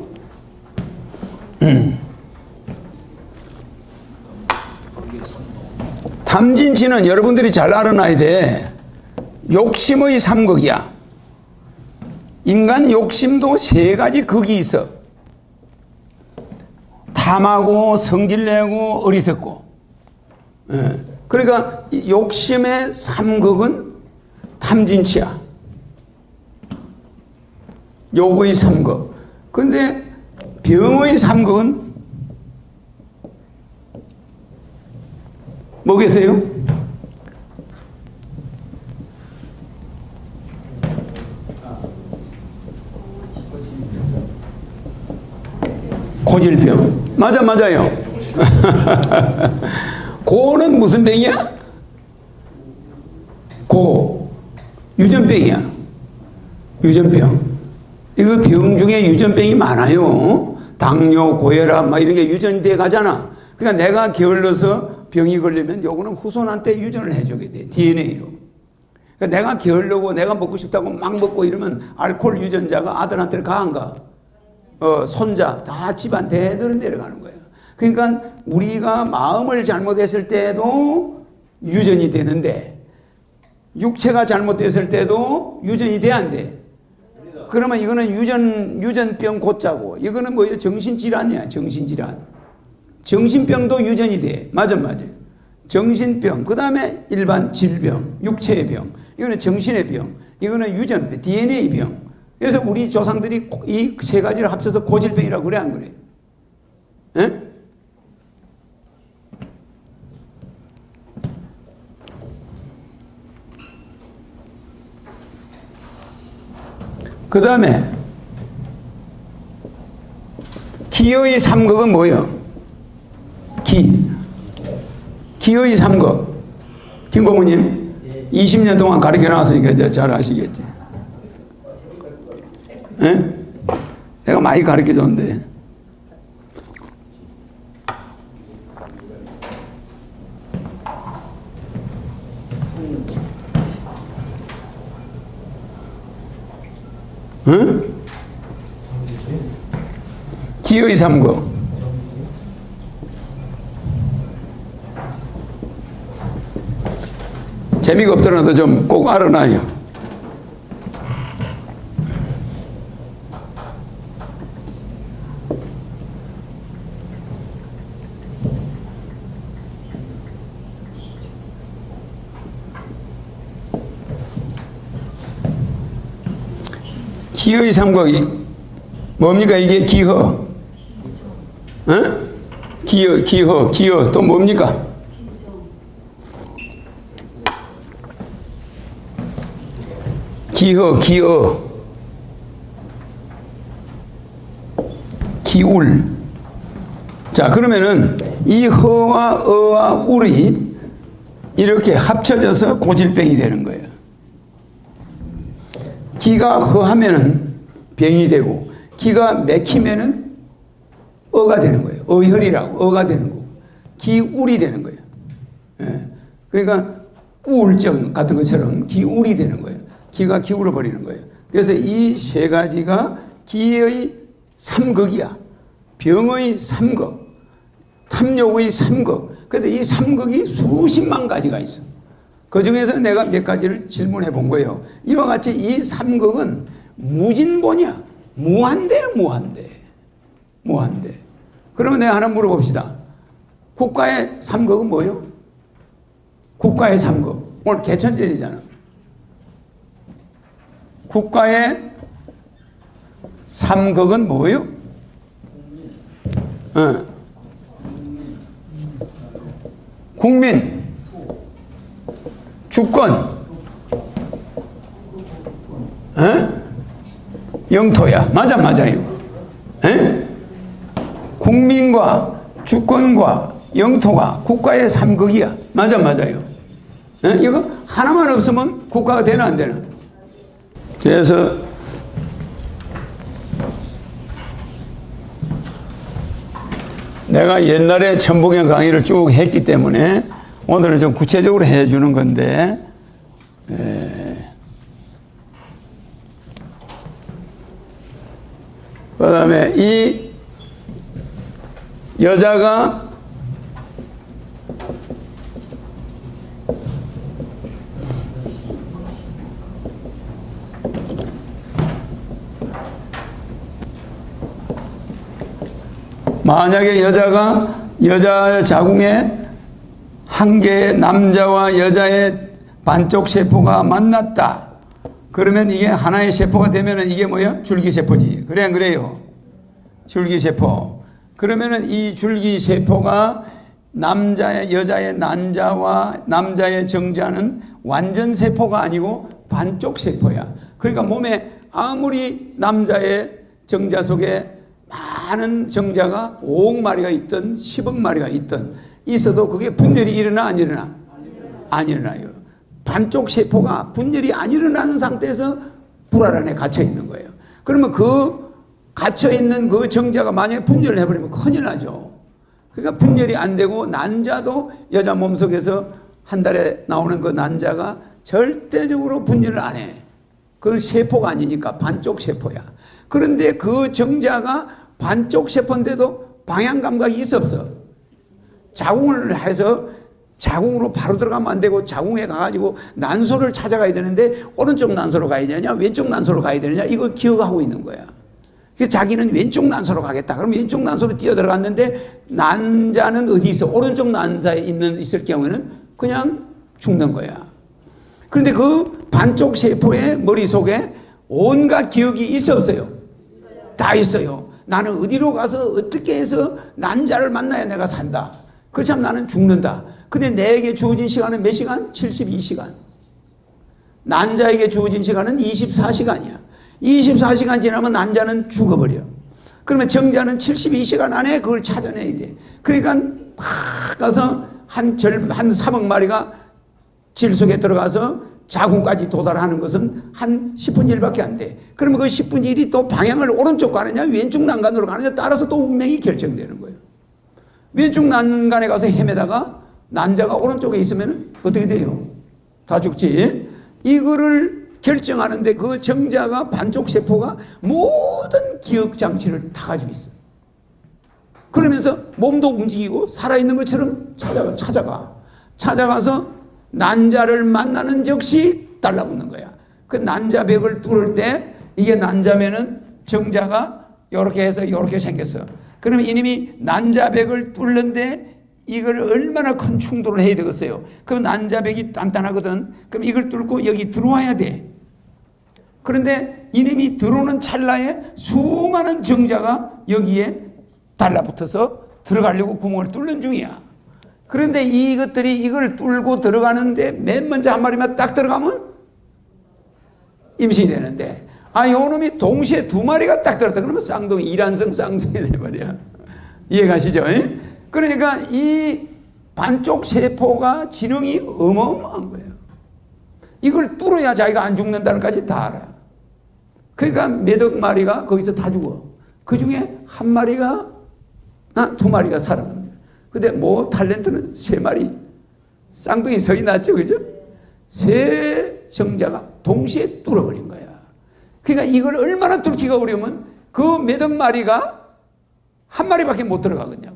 탐진치는 여러분들이 잘 알아놔야 돼. 욕심의 삼극이야. 인간 욕심도 세 가지 극이 있어. 탐하고 성질내고 어리석고. 그러니까 욕심의 삼극은 탐진치야. 욕의 삼극. 근데 병의 삼극은 뭐겠어요? 고질병. 맞아요. 고는 무슨 병이야? 유전병이야. 유전병. 이거 병 중에 유전병이 많아요. 당뇨, 고혈압, 막 이런 게 유전돼 가잖아. 그러니까 내가 게을러서 병이 걸리면 요거는 후손한테 유전을 해주게 돼. DNA로. 그러니까 내가 게으르고 내가 먹고 싶다고 막 먹고 이러면 알코올 유전자가 아들한테 가 안 가? 손자, 다 집안 대대로 내려가는 거예요. 그러니까 우리가 마음을 잘못했을 때도 유전이 되는데 육체가 잘못됐을 때도 유전이 돼 안 돼? 그러면 이거는 유전병 고자고 이거는 뭐예요? 정신질환이야. 정신질환. 정신병도 유전이 돼. 맞아. 정신병. 그 다음에 일반 질병, 육체의 병. 이거는 정신의 병. 이거는 유전병, DNA 병. 그래서 우리 조상들이 이 세 가지를 합쳐서 고질병이라고 그래 안 그래? 에? 그 다음에 기의 삼극은 뭐예요? 기의 삼극. 김고모님 20년 동안 가르쳐 나왔으니까 이제 잘 아시겠지. 에? 내가 많이 가르쳐 줬는데. 응? 기의 삼극. 재미가 없더라도 좀 꼭 알아놔요. 기의 삼극이 뭡니까? 이게 기허. 응? 기허 또 뭡니까? 기허, 기울. 자, 그러면은 이 허와 어와 울이 이렇게 합쳐져서 고질병이 되는 거예요. 기가 허하면은 병이 되고, 기가 막히면은 어가 되는 거예요. 어혈이라고, 어가 되는 거고, 기울이 되는 거예요. 예. 그러니까 우울증 같은 것처럼 기울이 되는 거예요. 기가 기울어 버리는 거예요. 그래서 이 세 가지가 기의 삼극이야. 병의 삼극, 탐욕의 삼극. 그래서 이 삼극이 수십만 가지가 있어. 그 중에서 내가 몇 가지를 질문해 본 거예요. 이와 같이 이 삼극은 무진본이야. 무한대야, 무한대. 무한대. 그러면 내가 하나 물어봅시다. 국가의 삼극은 뭐예요? 국가의 삼극. 오늘 개천절이잖아. 국가의 삼극은 뭐예요? 국민, 주권, 영토야. 맞아요. 국민과 주권과 영토가 국가의 삼극이야. 맞아요. 이거 하나만 없으면 국가가 되나 안 되나? 그래서 내가 옛날에 천북경 강의를 쭉 했기 때문에 오늘은 좀 구체적으로 해주는 건데, 그 다음에 이 여자가 만약에 여자 자궁에 한 개의 남자와 여자의 반쪽 세포가 만났다. 그러면 이게 하나의 세포가 되면은 이게 뭐야? 줄기세포지. 그래, 안 그래요? 줄기세포. 그러면은 이 줄기세포가 여자의 난자와 남자의 정자는 완전 세포가 아니고 반쪽 세포야. 그러니까 몸에 아무리 남자의 정자 속에 많은 정자가 5억 마리가 있든 10억 마리가 있든 있어도 그게 분열이 일어나 안 일어나? 안 일어나요. 반쪽 세포가 분열이 안 일어나는 상태에서 불알 안에 갇혀 있는 거예요. 그러면 그 갇혀 있는 그 정자가 만약에 분열을 해버리면 큰일 나죠. 그러니까 분열이 안 되고 난자도 여자 몸속에서 한 달에 나오는 그 난자가 절대적으로 분열을 안 해. 그건 세포가 아니니까 반쪽 세포야. 그런데 그 정자가 반쪽 세포인데도 방향 감각이 있어 없어? 자궁을 해서 자궁으로 바로 들어가면 안 되고 자궁에 가가지고 난소를 찾아가야 되는데 오른쪽 난소로 가야 되냐 왼쪽 난소로 가야 되느냐 이거 기억하고 있는 거야. 그래서 자기는 왼쪽 난소로 가겠다. 그럼 왼쪽 난소로 뛰어들어갔는데 난자는 어디 있어? 오른쪽 난사에 있을 경우에는 그냥 죽는 거야. 그런데 그 반쪽 세포의 머릿속에 온갖 기억이 있어 없어요? 다 있어요. 나는 어디로 가서 어떻게 해서 난자를 만나야 내가 산다. 그렇지만 나는 죽는다. 근데 내게 주어진 시간은 몇 시간? 72시간. 난자에게 주어진 시간은 24시간이야. 24시간 지나면 난자는 죽어버려. 그러면 정자는 72시간 안에 그걸 찾아내야 돼. 그러니까 팍 가서 한 3억 마리가 질 속에 들어가서 자궁까지 도달하는 것은 한 10분의 1밖에 안 돼. 그러면 그 10분의 1이 또 방향을 오른쪽 가느냐 왼쪽 난간으로 가느냐 따라서 또 운명이 결정되는 거예요. 왼쪽 난간에 가서 헤매다가 난자가 오른쪽에 있으면 어떻게 돼요? 다 죽지. 이거를 결정하는데 그 정자가 반쪽 세포가 모든 기억 장치를 다 가지고 있어요. 그러면서 몸도 움직이고 살아있는 것처럼 찾아가서 난자를 만나는 즉시 달라붙는 거야. 그 난자벽을 뚫을 때 이게 난자면은 정자가 이렇게 해서 이렇게 생겼어. 그러면 이놈이 난자벽을 뚫는데 이걸 얼마나 큰 충돌을 해야 되겠어요. 그럼 난자벽이 단단하거든. 그럼 이걸 뚫고 여기 들어와야 돼. 그런데 이놈이 들어오는 찰나에 수많은 정자가 여기에 달라붙어서 들어가려고 구멍을 뚫는 중이야. 그런데 이것들이 이걸 뚫고 들어가는데 맨 먼저 한 마리만 딱 들어가면 임신이 되는데 요놈이 동시에 두 마리가 딱 들어갔다 그러면 쌍둥이 이란성 쌍둥이 되는 말이야. 이해가시죠? 그러니까 이 반쪽 세포가 지능이 어마어마한 거예요. 이걸 뚫어야 자기가 안 죽는다는 까지 다 알아. 그러니까 몇억 마리가 거기서 다 죽어. 그 중에 한 마리가 두 마리가 살아납니다. 근데 뭐 탤런트는 세 마리 쌍둥이 서이 났죠, 그죠? 세 정자가 동시에 뚫어버린 거야. 그러니까 이걸 얼마나 뚫기가 어려우면 그 몇억 마리가 한 마리밖에 못 들어가거든요.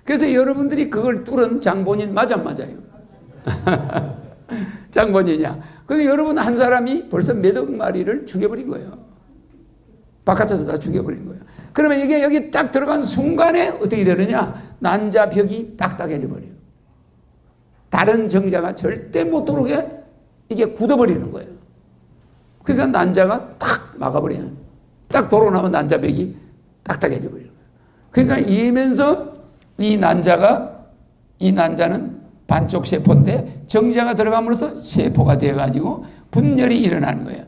그래서 여러분들이 그걸 뚫은 장본인 맞아 안 맞아요? 장본인이야. 그러니까 여러분 한 사람이 벌써 몇억 마리를 죽여버린 거예요. 바깥에서 다 죽여버린 거예요. 그러면 이게 여기 딱 들어간 순간에 어떻게 되느냐? 난자벽이 딱딱해져 버려요. 다른 정자가 절대 못 들어오게 이게 굳어버리는 거예요. 그러니까 난자가 탁 막아버려요. 딱 돌아나면 난자벽이 딱딱해져 버려요. 그러니까 이면서 이 난자는 반쪽 세포인데 정자가 들어감으로써 세포가 되어가지고 분열이 일어나는 거예요.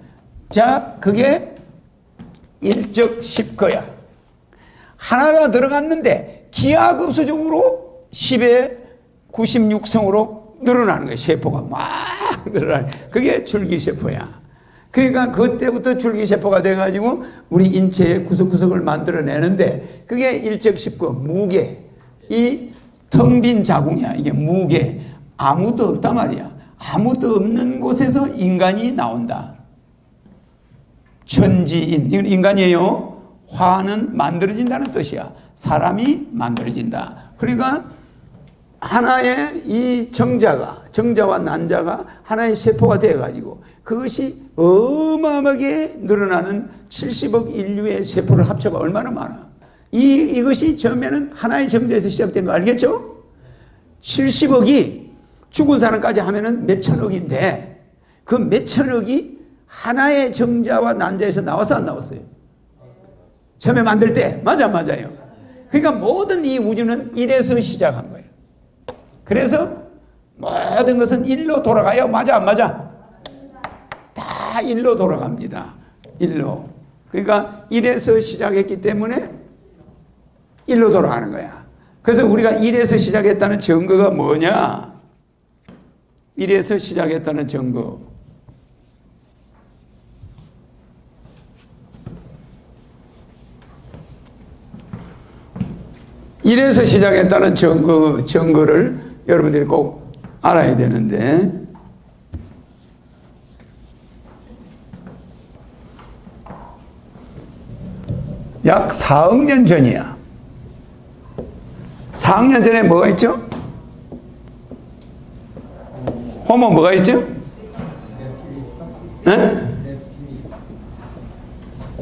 자, 그게 일적십거야. 하나가 들어갔는데 기하급수적으로 10의 96성으로 늘어나는 거예요. 세포가 막 늘어나요. 그게 줄기세포야. 그러니까 그때부터 줄기세포가 돼가지고 우리 인체의 구석구석을 만들어내는데 그게 일적십거, 무게. 이 텅 빈 자궁이야. 이게 무게. 아무도 없단 말이야. 아무도 없는 곳에서 인간이 나온다. 천지인. 이건 인간이에요. 화는 만들어진다는 뜻이야. 사람이 만들어진다. 그러니까 하나의 이 정자와 난자가 하나의 세포가 되어가지고 그것이 어마어마하게 늘어나는 70억 인류의 세포를 합쳐가 얼마나 많아. 이것이 처음에는 하나의 정자에서 시작된 거 알겠죠? 70억이 죽은 사람까지 하면은 몇 천억인데 그 몇 천억이 하나의 정자와 난자에서 나와서 안 나왔어요? 처음에 만들 때 맞아요. 그러니까 모든 이 우주는 1에서 시작한 거예요. 그래서 모든 것은 1로 돌아가요. 맞아 안 맞아? 다 1로 돌아갑니다. 1로. 그러니까 1에서 시작했기 때문에 1로 돌아가는 거야. 그래서 우리가 1에서 시작했다는 증거가 뭐냐? 1에서 시작했다는 증거. 이래서 시작했다는 증거를 여러분들이 꼭 알아야 되는데 약 4억 년 전이야. 4억 년 전에 뭐가 있죠? 호모 뭐가 있죠? 에?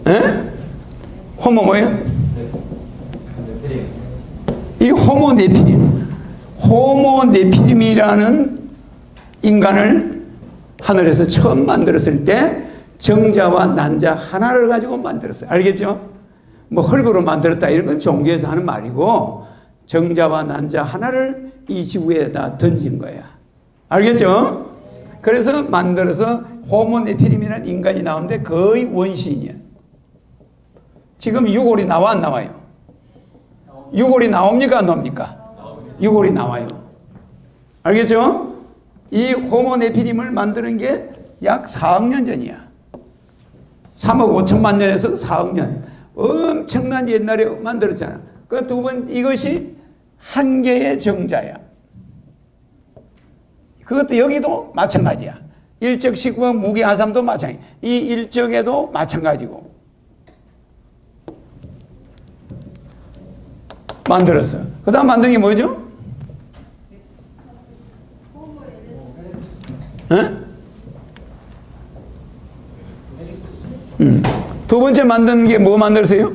에? 호모 뭐예요? 이 호모네피림이라는 인간을 하늘에서 처음 만들었을 때 정자와 난자 하나를 가지고 만들었어요. 알겠죠? 뭐 흙으로 만들었다 이런 건 종교에서 하는 말이고 정자와 난자 하나를 이 지구에다 던진 거야. 알겠죠? 그래서 만들어서 호모네피림이라는 인간이 나오는데 거의 원시인이야. 지금 유골이 나와 안 나와요? 유골이 나옵니까 안 나옵니까? 유골이 나와요. 알겠죠? 이 호모네피림을 만드는 게 약 4억 년 전이야. 3억 5천만 년에서 4억 년. 엄청난 옛날에 만들었잖아. 그 두 번 이것이 한 개의 정자야. 그것도 여기도 마찬가지야. 일적 식과 무게 하삼도 마찬가지. 이 일적에도 마찬가지고. 만들었어. 그 다음 만든 게 뭐죠? 두 번째 만든 게 뭐 만들었어요?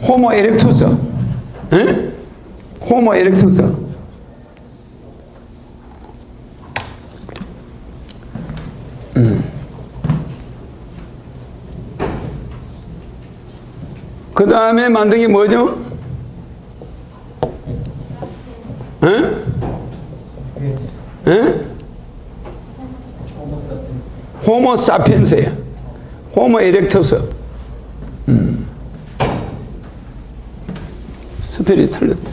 호모 에렉투스. 호모 에렉투스. 그 다음에 만든 게 뭐죠? 호모 사피엔스야. 호모 에렉투스. 스펠이 틀렸다.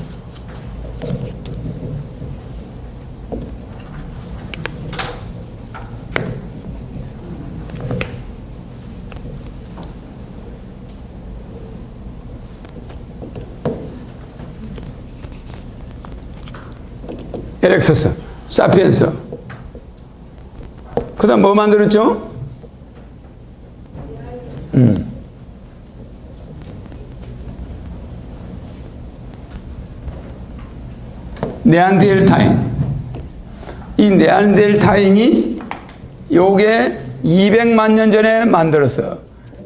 에렉투스, 사피엔스. 그 다음 뭐 만들었죠? 네안데르탈인. 이 네안데르탈인이 요게 200만 년 전에 만들었어.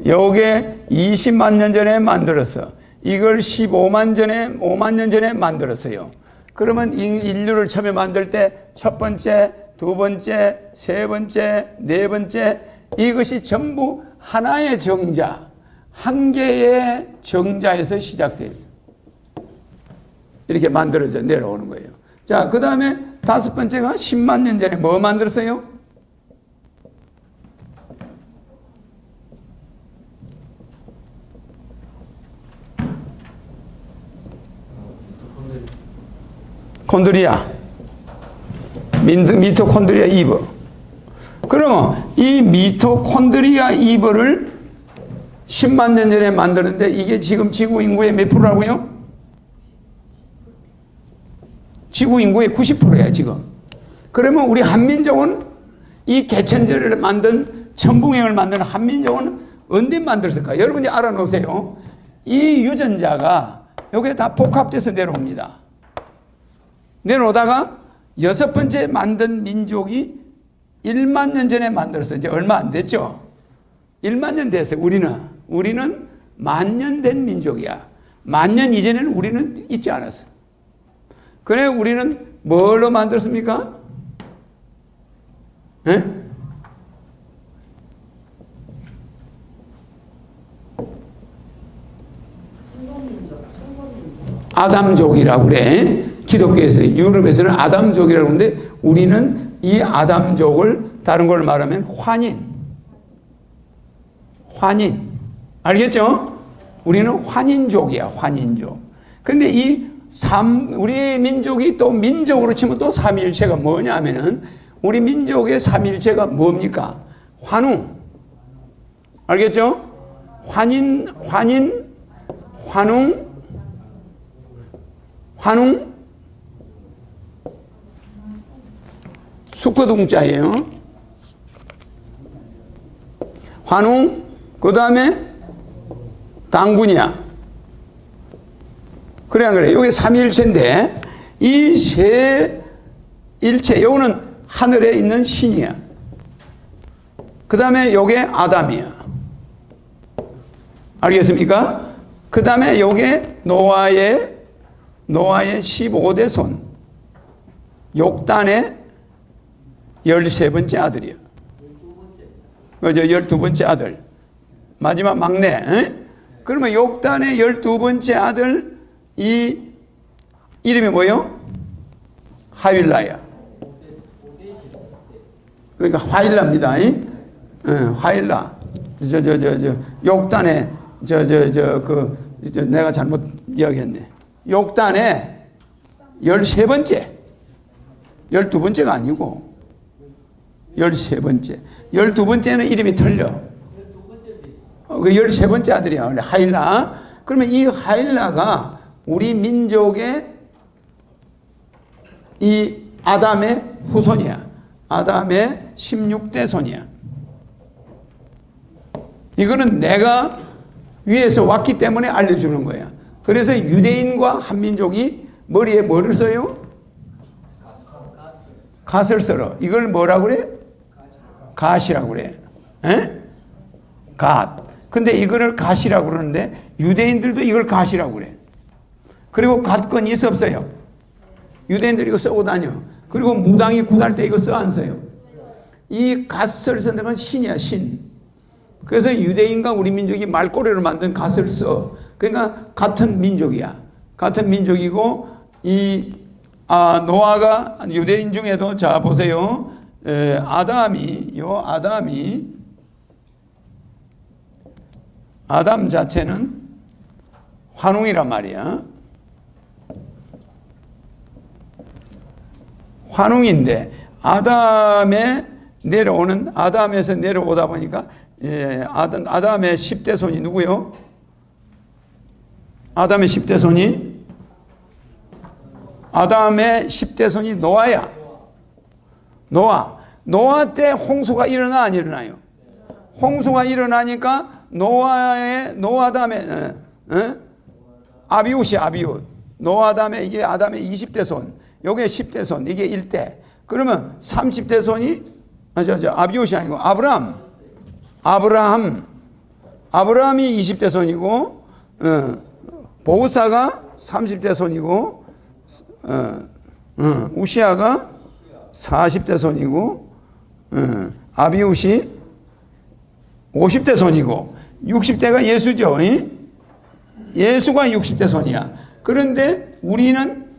요게 20만 년 전에 만들었어. 이걸 5만 년 전에 만들었어요. 그러면 인류를 처음에 만들 때 첫 번째, 두 번째, 세 번째, 네 번째, 이것이 전부 하나의 정자, 한 개의 정자에서 시작되어 있어요. 이렇게 만들어져 내려오는 거예요. 자, 그 다음에 다섯 번째가 10만 년 전에 뭐 만들었어요? 콘드리아. 미토콘드리아 이브. 그러면 이 미토콘드리아 이브를 10만 년 전에 만드는데 이게 지금 지구 인구의 몇 프로라고요? 지구 인구의 90%야 지금. 그러면 우리 한민족은 이 개천절을 만든 천붕행을 만든 한민족은 언제 만들었을까? 여러분이 알아놓으세요. 이 유전자가 여기에 다 복합돼서 내려옵니다. 내려오다가 여섯 번째 만든 민족이 1만 년 전에 만들었어요. 이제 얼마 안 됐죠? 1만 년 됐어요. 우리는 만년 된 민족이야. 만년 이전에는 우리는 있지 않았어요. 그래 우리는 뭘로 만들었습니까? 에? 아담족이라고 그래. 기독교에서, 유럽에서는 아담족이라고 하는데 우리는 이 아담족을 다른 걸로 말하면 환인. 알겠죠? 우리는 환인족이야, 환인족. 근데 우리 민족이 또 민족으로 치면 또 삼위일체가 뭐냐면은 우리 민족의 삼위일체가 뭡니까? 환웅. 알겠죠? 환웅, 수컷웅자예요. 환웅, 그 다음에 당군이야. 그래 안 그래? 이게 삼위일체인데 이 세 일체, 요거는 하늘에 있는 신이야. 그 다음에 요게 아담이야. 알겠습니까? 그 다음에 요게 노아의 15대 손, 욕단의 13번째 아들이야. 그죠? 12번째 아들. 마지막 막내. 에? 그러면 욕단의 12번째 아들, 이 이름이 뭐예요? 하윌라야. 그러니까 화일라입니다. 화일라. 욕단의 내가 잘못 이야기했네. 욕단의 13번째. 12번째가 아니고 13번째. 12번째는 이름이 틀려. 그 13번째 아들이야. 원래 하일라. 그러면 이 하일라가 우리 민족의 이 아담의 후손이야. 아담의 16대 손이야. 이거는 내가 위에서 왔기 때문에 알려주는 거야. 그래서 유대인과 한민족이 머리에 뭐를 써요? 갓을 썰어. 이걸 뭐라고 그래? 갓이라고 그래. 에? 갓. 근데 이거를 갓이라고 그러는데 유대인들도 이걸 갓이라고 그래. 그리고 갓건 있어 없어요? 유대인들이 이거 쓰고 다녀. 그리고 무당이 굿할 때 이거 써 안 써요? 이 갓을 쓰는 건 신이야, 신. 그래서 유대인과 우리 민족이 말꼬리로 만든 갓을 써. 그러니까 같은 민족이야. 같은 민족이고 노아가 유대인 중에도 자 보세요. 아담 자체는 환웅이란 말이야. 환웅인데 아담에서 내려오다 보니까 아담의 10대 손이 누구요? 아담의 10대 손이 아담의 10대 손이 노아야. 노아 때 홍수가 일어나 안 일어나요? 홍수가 일어나니까 노아 다음에 아비웃. 노아 다음에 이게 아담의 20대 손, 요게 10대 손, 이게 1대. 그러면 30대 손이 아비웃이 아니고 아브라함이 20대 손이고, 보우사가 30대 손이고, 우시아가 40대 손이고, 아비웃이 50대 손이고, 60대가 예수죠. 예수가 60대 손이야. 그런데 우리는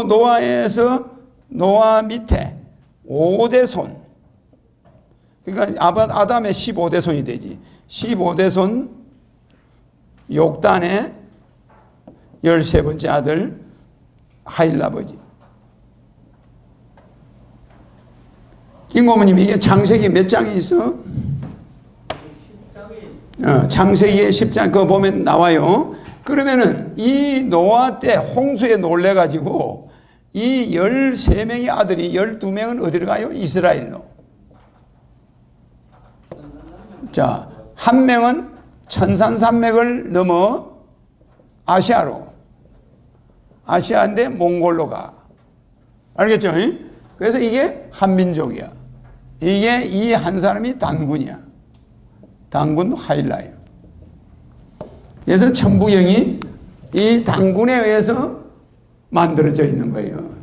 노아에서 노아 밑에 5대 손. 그러니까 아담의 15대 손이 되지. 15대 손 욕단의 13번째 아들 하일라버지. 김고모님, 이게 창세기 몇 장이 있어? 창세기의 10장 그거 보면 나와요. 그러면은 이 노아 때 홍수에 놀래가지고 이 13명의 아들이 12명은 어디로 가요? 이스라엘로. 자, 한 명은 천산산맥을 넘어 아시아로. 아시아인데 몽골로 가. 알겠죠? 그래서 이게 한민족이야. 이게 이 한 사람이 단군이야. 단군 하일라예요. 그래서 천부경이 이 단군에 의해서 만들어져 있는 거예요.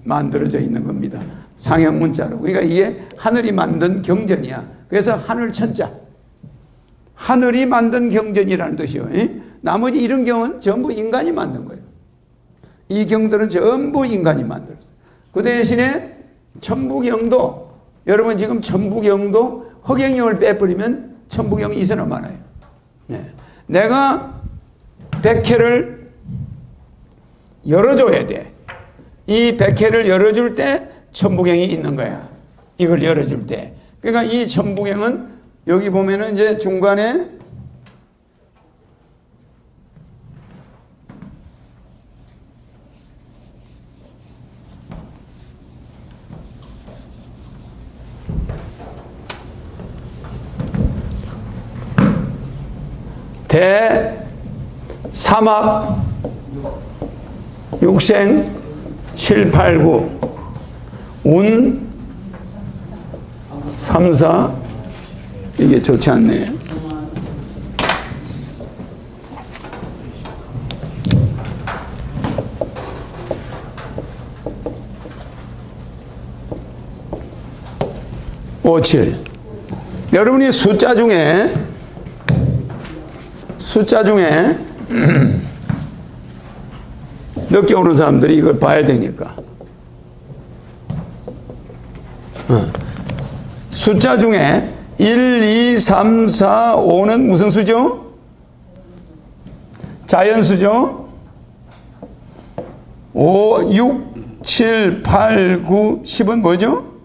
만들어져 있는 겁니다. 상형 문자로. 그러니까 이게 하늘이 만든 경전이야. 그래서 하늘천자. 하늘이 만든 경전이라는 뜻이요. 나머지 이런 경은 전부 인간이 만든 거예요. 이 경들은 전부 인간이 만들었어요. 그 대신에 천부경도, 여러분 지금 천부경도 허경영을 빼버리면 천부경이 이서나 많아요. 네. 내가 백회를 열어줘야 돼. 이 백회를 열어줄 때 천부경이 있는 거야. 이걸 열어줄 때. 그러니까 이 천부경은 여기 보면은 이제 중간에 대사막 육생 7, 8, 9 운 3, 4 이게 좋지 않네요. 오, 7. 여러분이 숫자 중에 늦게 오는 사람들이 이걸 봐야 되니까. 숫자 중에 1, 2, 3, 4, 5는 무슨 수죠? 자연수죠? 5, 6, 7, 8, 9, 10은 뭐죠?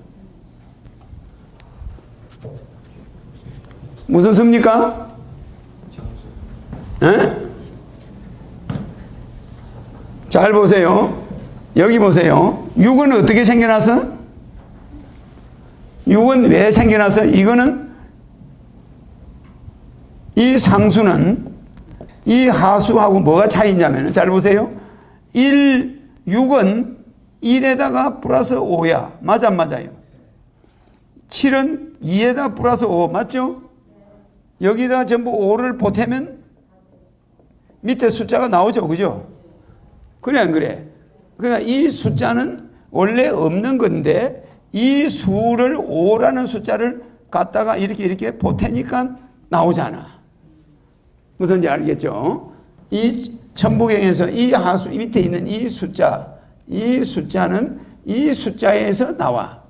무슨 수입니까? 잘 보세요. 여기 보세요. 6은 어떻게 생겨났어? 6은 왜 생겨났어? 이거는 이 상수는 이 하수하고 뭐가 차이냐면, 잘 보세요. 6은 1에다가 플러스 5야. 맞아, 안 맞아요? 7은 2에다 플러스 5, 맞죠? 여기다 전부 5를 보태면 밑에 숫자가 나오죠. 그죠? 그래, 안 그래? 그러니까 이 숫자는 원래 없는 건데, 이 수를 5라는 숫자를 갖다가 이렇게 보태니까 나오잖아. 무슨지 알겠죠? 이 천부경에서 이 하수 밑에 있는 이 숫자는 이 숫자에서 나와.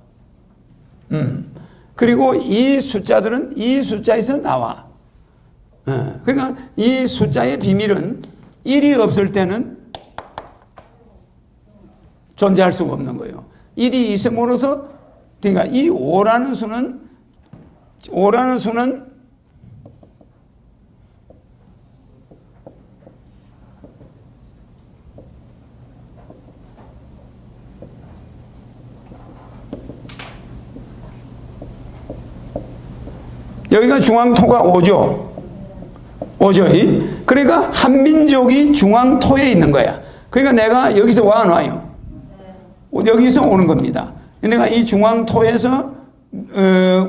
그리고 이 숫자들은 이 숫자에서 나와. 그러니까 이 숫자의 비밀은 1이 없을 때는 존재할 수가 없는 거예요. 1이 있음으로써, 그러니까 이 5라는 수는 여기가 중앙토가 오죠. 오죠. 그러니까 한민족이 중앙토에 있는 거야. 그러니까 내가 여기서 와 안 와요? 여기서 오는 겁니다. 내가 이 중앙토에서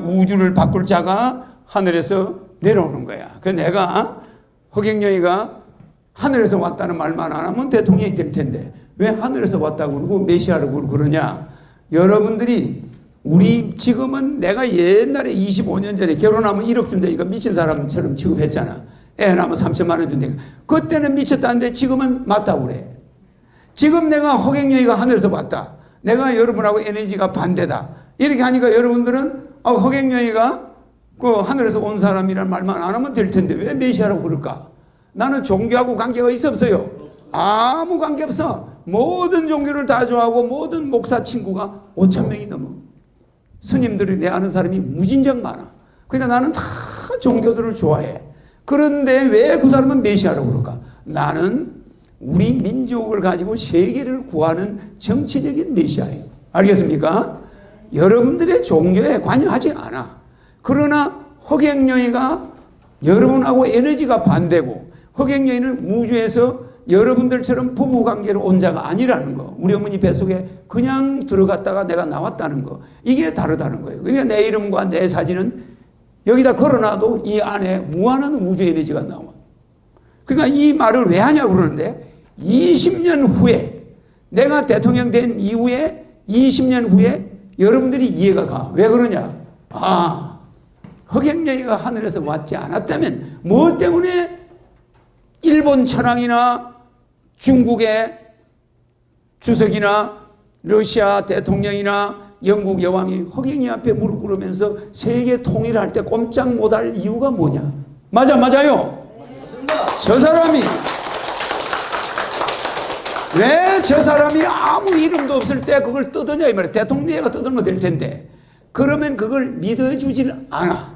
우주를 바꿀 자가 하늘에서 내려오는 거야. 그래서 내가 허경영이가 하늘에서 왔다는 말만 안 하면 대통령이 될 텐데 왜 하늘에서 왔다고 그러고 메시아라고 그러냐. 여러분들이 우리 지금은 내가 옛날에 25년 전에 결혼하면 1억 준다니까 미친 사람처럼 취급했잖아. 애 낳으면 3천만 원 준다니까. 그때는 미쳤다는데 지금은 맞다고 그래. 지금 내가 허경영이가 하늘에서 왔다. 내가 여러분하고 에너지가 반대다. 이렇게 하니까 여러분들은 허경영이가 그 하늘에서 온 사람이란 말만 안 하면 될 텐데 왜 메시아라고 그럴까? 나는 종교하고 관계가 있어 없어요? 아무 관계 없어. 모든 종교를 다 좋아하고 모든 목사 친구가 5천 명이 넘어. 스님들이 내 아는 사람이 무진장 많아. 그러니까 나는 다 종교들을 좋아해. 그런데 왜 그 사람은 메시아라고 그럴까? 나는 우리 민족을 가지고 세계를 구하는 정치적인 메시아예요. 알겠습니까? 여러분들의 종교에 관여하지 않아. 그러나 허경영이가 여러분하고 에너지가 반대고 허경영이는 우주에서 여러분들처럼 부부관계로 온 자가 아니라는 거. 우리 어머니 뱃속에 그냥 들어갔다가 내가 나왔다는 거. 이게 다르다는 거예요. 그러니까 내 이름과 내 사진은 여기다 걸어놔도 이 안에 무한한 우주 에너지가 나와. 그러니까 이 말을 왜 하냐고 그러는데 20년 후에 내가 대통령 된 이후에 20년 후에 여러분들이 이해가 가. 왜 그러냐? 허경영이가 하늘에서 왔지 않았다면 뭐 때문에 일본 천황이나 중국의 주석이나 러시아 대통령이나 영국 여왕이 허경영 앞에 무릎 꿇으면서 세계 통일할 때 꼼짝 못할 이유가 뭐냐? 맞아요. 저 사람이 왜 저 사람이 아무 이름도 없을 때 그걸 떠드냐 이 말이야. 대통령이 떠들면 될 텐데 그러면 그걸 믿어주질 않아.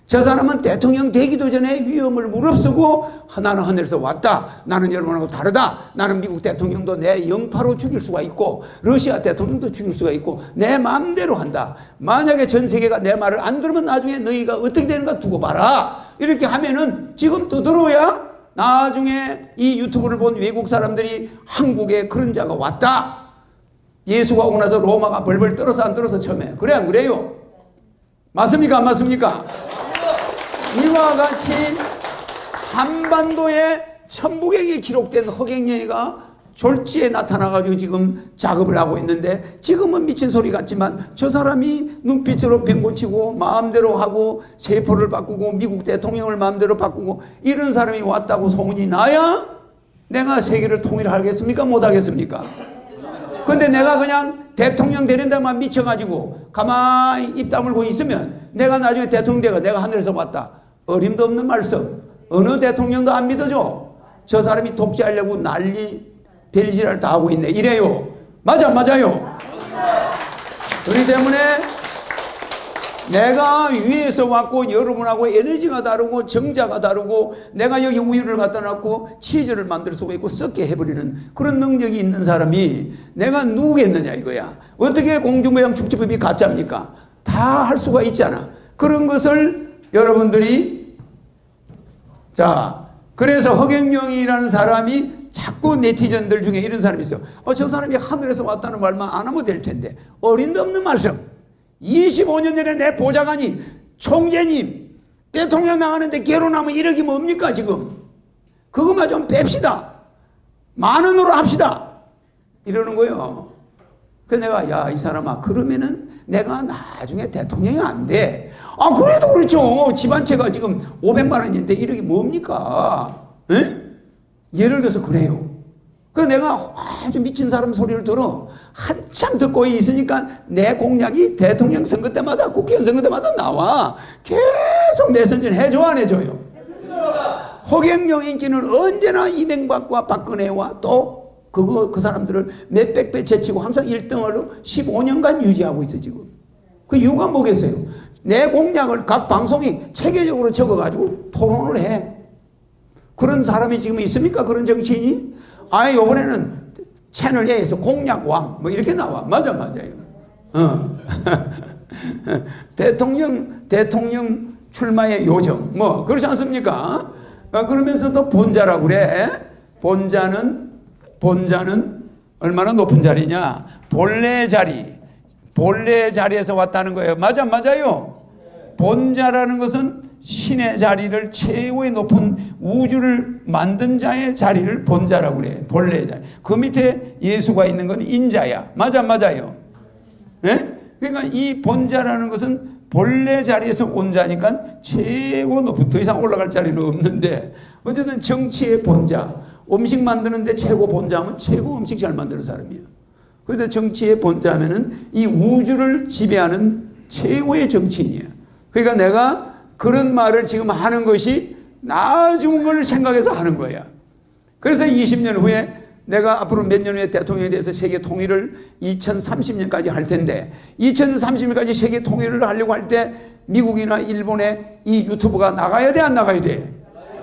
저 사람은 대통령 되기도 전에 위험을 무릅쓰고 나는 하늘에서 왔다. 나는 여러분하고 다르다. 나는 미국 대통령도 내 영파로 죽일 수가 있고 러시아 대통령도 죽일 수가 있고 내 마음대로 한다. 만약에 전 세계가 내 말을 안 들으면 나중에 너희가 어떻게 되는가 두고 봐라. 이렇게 하면은 지금 떠들어야 나중에 이 유튜브를 본 외국 사람들이 한국에 그런 자가 왔다. 예수가 오고 나서 로마가 벌벌 떨어서 안 떨어서 처음에. 그래 안 그래요? 맞습니까 안 맞습니까? 이와 같이 한반도에 천부경이 기록된 허경영이가 졸지에 나타나가지고 지금 작업을 하고 있는데 지금은 미친 소리 같지만 저 사람이 눈빛으로 병고치고 마음대로 하고 세포를 바꾸고 미국 대통령을 마음대로 바꾸고 이런 사람이 왔다고 소문이 나야 내가 세계를 통일하겠습니까? 못하겠습니까? 근데 내가 그냥 대통령 되는 데만 미쳐가지고 가만히 입 다물고 있으면 내가 나중에 대통령 되고 내가 하늘에서 왔다. 어림도 없는 말씀. 어느 대통령도 안 믿어줘. 저 사람이 독재하려고 난리 별지랄 다 하고 있네. 이래요. 맞아요. 그렇기 때문에 내가 위에서 왔고 여러분하고 에너지가 다르고 정자가 다르고 내가 여기 우유를 갖다 놨고 치즈를 만들 수가 있고 썩게 해버리는 그런 능력이 있는 사람이 내가 누구겠느냐 이거야. 어떻게 공중부양 축제법이 가짜입니까? 다 할 수가 있잖아. 그런 것을 여러분들이 자 그래서 허경영이라는 사람이 자꾸 네티즌들 중에 이런 사람이 있어. 저 사람이 하늘에서 왔다는 말만 안 하면 될 텐데 어림도 없는 말씀. 25년 전에 내 보좌관이 총재님 대통령 나가는데 결혼하면 1억이 뭡니까 지금? 그것만 좀 뺍시다. 10,000원으로 합시다. 이러는 거예요. 그래서 내가 야 이 사람아 그러면은 내가 나중에 대통령이 안 돼. 그래도 그렇죠. 집안채가 지금 500만 원인데 1억이 뭡니까? 에? 예를 들어서 그래요. 그래서 내가 아주 미친 사람 소리를 들어 한참 듣고 있으니까 내 공약이 대통령 선거 때마다 국회의원 선거 때마다 나와. 계속 내선전 해줘 안 해줘요? 허경영 인기는 언제나 이명박과 박근혜와 또 그 사람들을 몇백 배 제치고 항상 1등으로 15년간 유지하고 있어 지금. 그 이유가 뭐겠어요? 내 공약을 각 방송이 체계적으로 적어가지고 토론을 해. 그런 사람이 지금 있습니까? 그런 정치인이? 요번에는 채널 A에서 공약왕 뭐 이렇게 나와. 맞아요. 대통령 출마의 요정 뭐 그렇지 않습니까? 그러면서 또 본자라고 그래. 본자는 얼마나 높은 자리냐? 본래 자리에서 왔다는 거예요. 맞아요. 본자라는 것은 신의 자리를, 최고의 높은 우주를 만든 자의 자리를 본자라고 그래. 본래 자리. 그 밑에 예수가 있는 건 인자야. 맞아요. 예? 그러니까 이 본자라는 것은 본래 자리에서 온 자니까 최고 높은, 더 이상 올라갈 자리는 없는데, 어쨌든 정치의 본자, 음식 만드는데 최고 본자면 최고 음식 잘 만드는 사람이에요. 그런데 정치의 본자면은 이 우주를 지배하는 최고의 정치인이에요. 그러니까 내가 그런 말을 지금 하는 것이 나중 걸 생각해서 하는 거야. 그래서 20년 후에 내가 앞으로 몇 년 후에 대통령에 대해서 세계 통일을 2030년까지 할 텐데, 2030년까지 세계 통일을 하려고 할 때 미국이나 일본의 이 유튜브가 나가야 돼, 안 나가야 돼?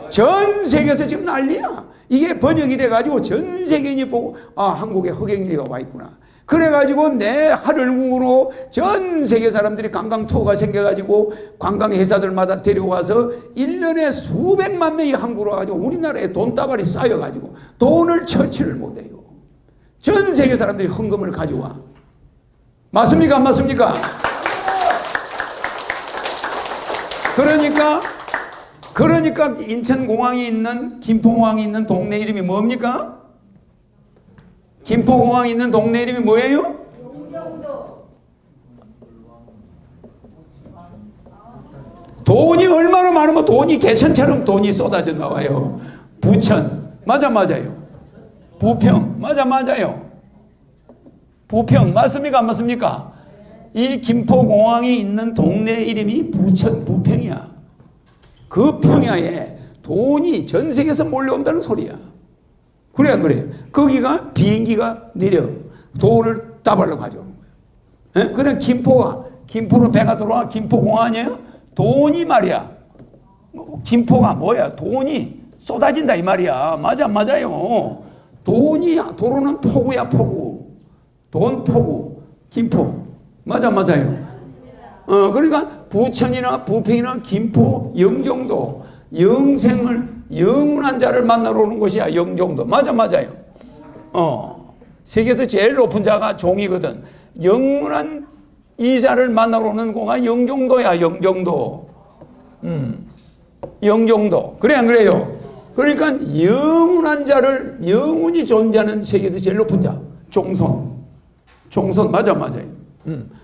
전 세계에서 지금 난리야. 이게 번역이 돼가지고 전 세계인이 보고, 아, 한국에 허경영이가 와 있구나. 그래가지고 내 하늘궁으로 전 세계 사람들이 관광 투어가 생겨가지고 관광 회사들마다 데려와서 1년에 수백만 명이 한국으로 와가지고 우리나라에 돈다발이 쌓여가지고 돈을 처치를 못해요. 전 세계 사람들이 헌금을 가져와. 맞습니까? 안 맞습니까? 그러니까 인천공항이 있는, 김포공항이 있는 동네 이름이 뭡니까? 김포공항이 있는 동네 이름이 뭐예요? 용정도. 돈이 얼마나 많으면 돈이 개천처럼 돈이 쏟아져 나와요. 부천. 맞아요. 부평. 맞아요. 부평. 맞습니까? 안 맞습니까? 이 김포공항이 있는 동네 이름이 부평이야. 그 평야에 돈이 전 세계에서 몰려온다는 소리야. 그래. 거기가 비행기가 내려 돈을 다발로 가져오는 거예요. 그래, 김포로 배가 들어와. 김포공항 아니에요? 돈이 말이야. 김포가 뭐야? 돈이 쏟아진다 이 말이야. 맞아요. 돈이 도로는 포구야, 포구. 돈 포구. 김포. 맞아요. 그러니까 부천이나 부평이나 김포, 영종도, 영원한 자를 만나러 오는 곳이야. 영종도. 맞아요. 세계에서 제일 높은 자가 종이거든. 영원한 이 자를 만나러 오는 곳가 영종도야. 영종도. 그래 안 그래요? 그러니까 영원한 자를, 영원히 존재하는 세계에서 제일 높은 자, 종손. 맞아요.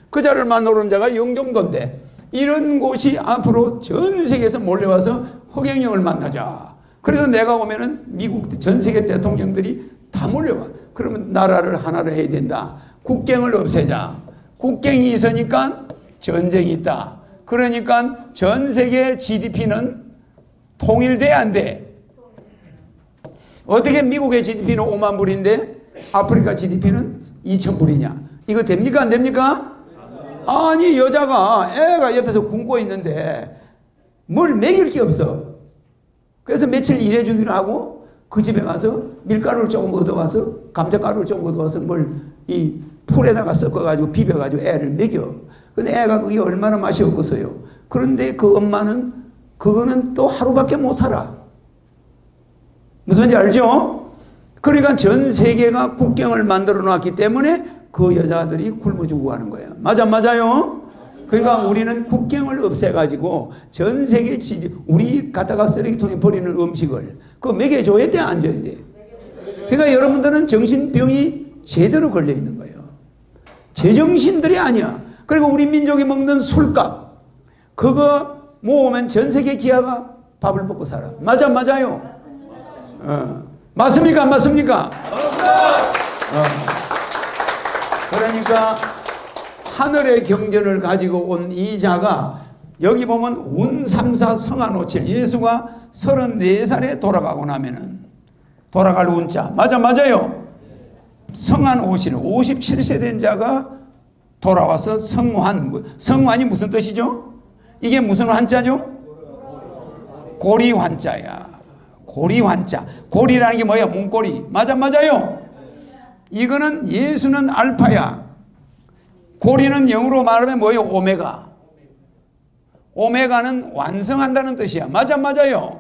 그 자를 만나러 온 자가 영종도인데, 이런 곳이 앞으로 전 세계에서 몰려와서 허경영을 만나자. 그래서 내가 오면은 미국 전 세계 대통령들이 다 몰려와. 그러면 나라를 하나로 해야 된다. 국경을 없애자. 국경이 있으니까 전쟁이 있다. 그러니까 전 세계 GDP는 통일돼야 안 돼. 어떻게 미국의 GDP는 5만 불인데 아프리카 GDP는 2천 불이냐? 이거 됩니까? 안 됩니까? 아니, 애가 옆에서 굶고 있는데 뭘 먹일 게 없어. 그래서 며칠 일해주기로 하고 그 집에 가서 밀가루를 조금 얻어와서, 감자가루를 조금 얻어와서 이 풀에다가 섞어가지고 비벼가지고 애를 먹여. 근데 애가 그게 얼마나 맛이 없겠어요. 그런데 그 엄마는 그거는 또 하루밖에 못 살아. 무슨 말인지 알죠? 그러니까 전 세계가 국경을 만들어 놨기 때문에 그 여자들이 굶어 죽어가는 거예요. 맞아요? 그러니까 우리는 국경을 없애가지고 전 세계 우리 갖다가 쓰레기통에 버리는 음식을 그거 먹여줘야 돼, 안 줘야 돼? 그러니까 여러분들은 정신병이 제대로 걸려 있는 거예요. 제정신들이 아니야. 그리고 우리 민족이 먹는 술값, 그거 모으면 전 세계 기아가 밥을 먹고 살아. 맞아요? 맞습니까? 안 맞습니까? 그러니까 하늘의 경전을 가지고 온 이 자가, 여기 보면 운삼사 성한오칠, 예수가 34살에 돌아가고 나면은 돌아갈 운자. 맞아요. 성한오칠, 57세 된 자가 돌아와서 성환이 무슨 뜻이죠? 이게 무슨 환자죠? 고리환자야. 고리환자. 고리라는 게 뭐야? 문고리. 맞아요. 이거는 예수는 알파야. 고리는 영어로 말하면 뭐예요? 오메가. 오메가는 완성한다는 뜻이야. 맞아, 맞아요.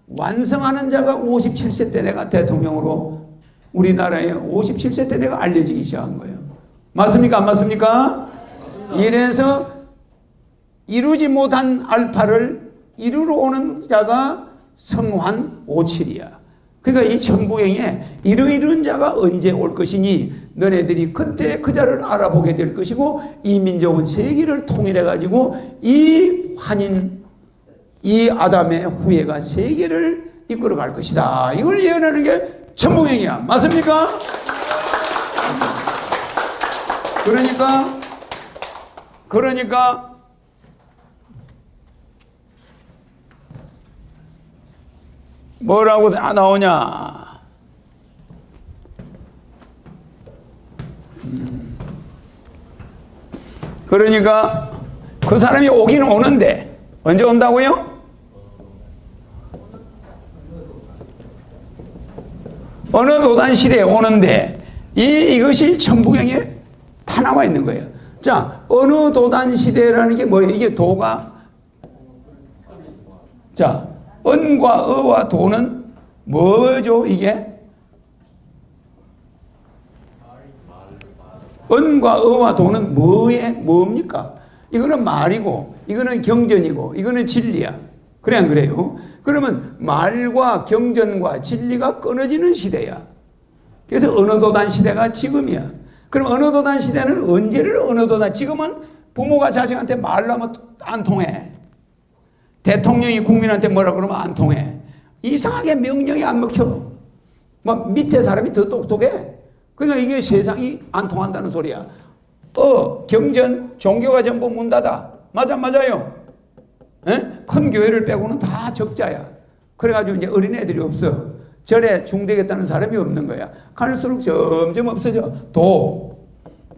완성하는 자가 57세 때 내가 대통령으로 우리나라에 57세 때 내가 알려지기 시작한 거예요. 맞습니까? 안 맞습니까? 이래서 이루지 못한 알파를 이루러 오는 자가 성환 57이야. 그러니까 이 천부경에 이러이러한 자가 언제 올 것이니 너네들이 그때 그 자를 알아보게 될 것이고 이 민족은 세계를 통일해 가지고 이 환인 이 아담의 후예가 세계를 이끌어 갈 것이다. 이걸 예언하는 게 천부경이야. 맞습니까? 그러니까 뭐라고 나오냐? 그러니까 그 사람이 오긴 오는데 언제 온다고요? 어느 도단 시대에 오는데 이것이 천부경에 다 나와 있는 거예요. 자, 어느 도단 시대라는 게 뭐예요? 이게 도가 자, 은과 어와 도는 뭐죠? 이게 은과 어와 도는 뭡니까? 이거는 말이고 이거는 경전이고 이거는 진리야. 그래 안 그래요? 그러면 말과 경전과 진리가 끊어지는 시대야. 그래서 어느 도단 시대가 지금이야. 그럼 어느 도단 시대는 언제를 어느 도단? 지금은 부모가 자식한테 말로 하면 안 통해. 대통령이 국민한테 뭐라 그러면 안 통해. 이상하게 명령이 안 먹혀. 막 밑에 사람이 더 똑똑해. 그러니까 이게 세상이 안 통한다는 소리야. 경전, 종교가 전부 문 닫아. 맞아요. 에? 큰 교회를 빼고는 다 적자야. 그래가지고 이제 어린애들이 없어. 절에 중되겠다는 사람이 없는 거야. 갈수록 점점 없어져. 도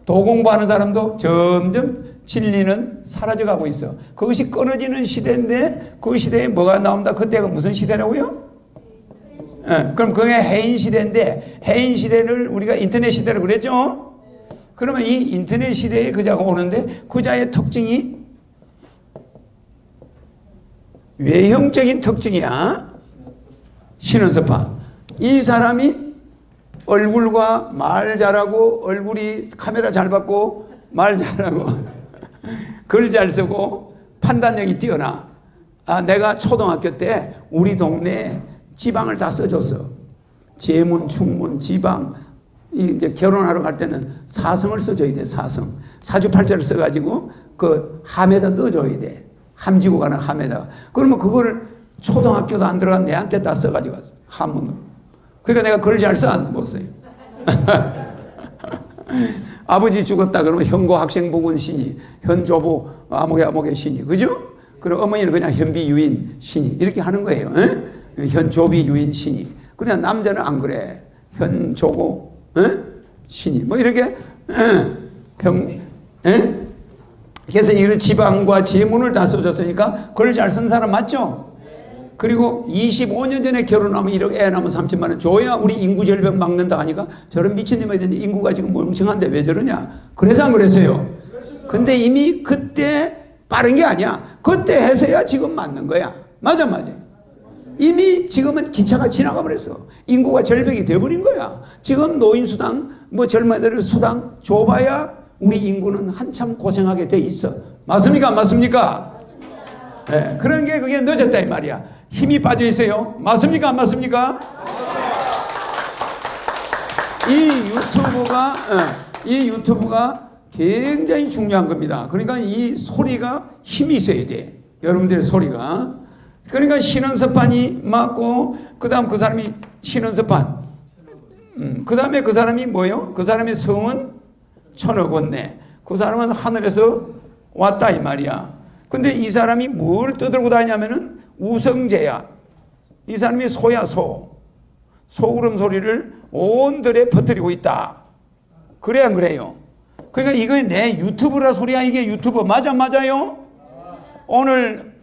공부하는 사람도 점점 진리는 사라져가고 있어. 그것이 끊어지는 시대인데 그 시대에 뭐가 나온다? 그때가 무슨 시대라고요? 그럼 그게 해인 시대인데 해인 시대를 우리가 인터넷 시대라고 그랬죠? 그러면 이 인터넷 시대에 그자가 오는데 그자의 특징이 외형적인 특징이야. 신은섭파. 이 사람이 얼굴과 말 잘하고 얼굴이 카메라 잘 받고 말 잘하고 글 잘 쓰고 판단력이 뛰어나. 내가 초등학교 때 우리 동네에 지방을 다 써줬어. 제문, 충문, 지방. 이제 결혼하러 갈 때는 사성을 써줘야 돼. 사성. 사주팔자를 써가지고 그 함에다 넣어줘야 돼. 함지고 가는 함에다가. 그러면 그거를 초등학교도 안 들어간 내한테 다 써가지고 왔어. 한문으로. 그러니까 내가 글 잘 써? 안 못 써요. 아버지 죽었다 그러면 현고 학생복원 신이, 현조부 아목의 신이, 그죠? 그리고 어머니는 그냥 현비 유인 신이 이렇게 하는 거예요. 현조비 유인 신이. 그냥 남자는 안 그래. 현조고 신이 뭐 이렇게 그래서 이런 지방과 제문을 다 써줬으니까 글 잘 쓴 사람 맞죠? 그리고 25년 전에 결혼하면 1억 애 낳으면 3천만 원 줘야 우리 인구 절벽 막는다 하니까 저런 미친놈이 되는 인구가 지금 멍청한데 왜 저러냐? 그래서 안 그랬어요. 근데 이미 그때 빠른 게 아니야. 그때 해서야 지금 맞는 거야. 맞아. 이미 지금은 기차가 지나가 버렸어. 인구가 절벽이 돼버린 거야. 지금 노인수당, 뭐 젊은이들 수당 줘봐야 우리 인구는 한참 고생하게 돼 있어. 맞습니까? 안 맞습니까? 네, 그런 게 그게 늦었다 이 말이야. 힘이 빠져 있어요. 맞습니까? 안 맞습니까? 이 유튜브가 굉장히 중요한 겁니다. 그러니까 이 소리가 힘이 있어야 돼. 여러분들의 소리가. 그러니까 신은섭판이 맞고 그 다음 그 사람이 신은섭판. 그 다음에 그 사람이 뭐요? 그 사람의 성은 천억원네. 그 사람은 하늘에서 왔다 이 말이야. 근데 이 사람이 뭘 떠들고 다니냐면은 우성재야. 이 사람이 소야 소. 소울음 소리를 온 들에 퍼뜨리고 있다. 그래 안 그래요? 그러니까 이거 내 유튜브라 소리야. 이게 유튜브 맞아요? 오늘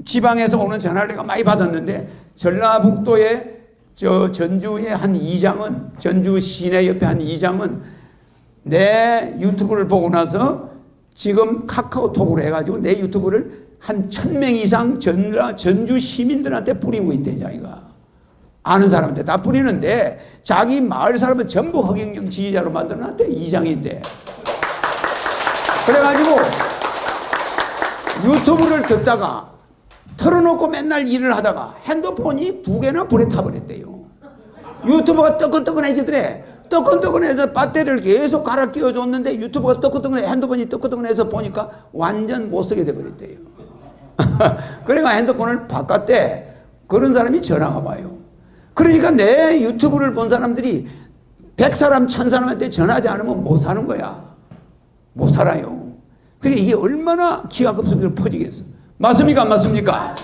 지방에서 오는 전화를 내가 많이 받았는데 전라북도의 전주의 한 이장은 전주 시내 옆에 한 이장은 내 유튜브를 보고 나서 지금 카카오톡으로 해가지고 내 유튜브를 한 1000명 이상 전주 시민들한테 뿌리고 있대, 자기가. 아는 사람한테 다 뿌리는데 자기 마을 사람은 전부 허경영 지지자로 만들어놨대, 이장인데. 그래가지고 유튜브를 듣다가 틀어놓고 맨날 일을 하다가 핸드폰이 2개나 불에 타버렸대요. 유튜브가 뜨끈뜨끈해지더래. 뜨끈뜨끈해서 배터리를 계속 갈아 끼워줬는데 유튜브가 뜨끈뜨끈해, 핸드폰이 뜨끈뜨끈해서 보니까 완전 못 쓰게 돼버렸대요. 그러니까 핸드폰을 바꿨대. 그런 사람이 전화가 와요. 그러니까 내 유튜브를 본 사람들이 100사람, 1000사람한테 전화하지 않으면 못 사는 거야. 못 살아요. 그러니까 이게 얼마나 기하급수적으로 퍼지겠어. 맞습니까? 안 맞습니까?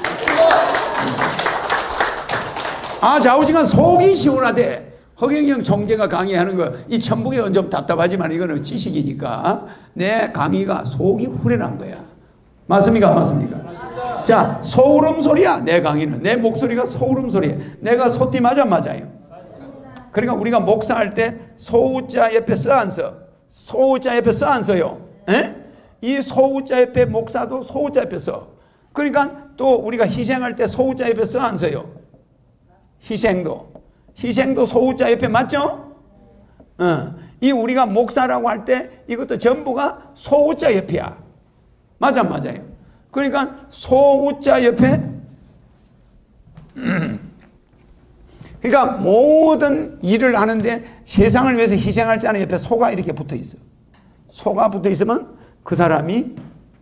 아, 좌우지간 속이 시원하대. 허경영 총재가 강의하는 거, 이 천북에는 좀 답답하지만 이거는 지식이니까 내 강의가 속이 후련한 거야. 맞습니까? 안 맞습니까? 자, 소울음 소리야. 내 강의는. 내 목소리가 소울음 소리야. 내가 소띠 맞아요. 그러니까 우리가 목사할 때 소우자 옆에 써 안 써? 소우자 옆에 써 안 써요? 에? 이 소우자 옆에 목사도 소우자 옆에 써. 그러니까 또 우리가 희생할 때 소우자 옆에 써 안 써요? 희생도 소우자 옆에 맞죠? 이 우리가 목사라고 할 때 이것도 전부가 소우자 옆이야. 맞아요. 그러니까 소우자 옆에 그러니까 모든 일을 하는데 세상을 위해서 희생할 자는 옆에 소가 이렇게 붙어 있어. 소가 붙어 있으면 그 사람이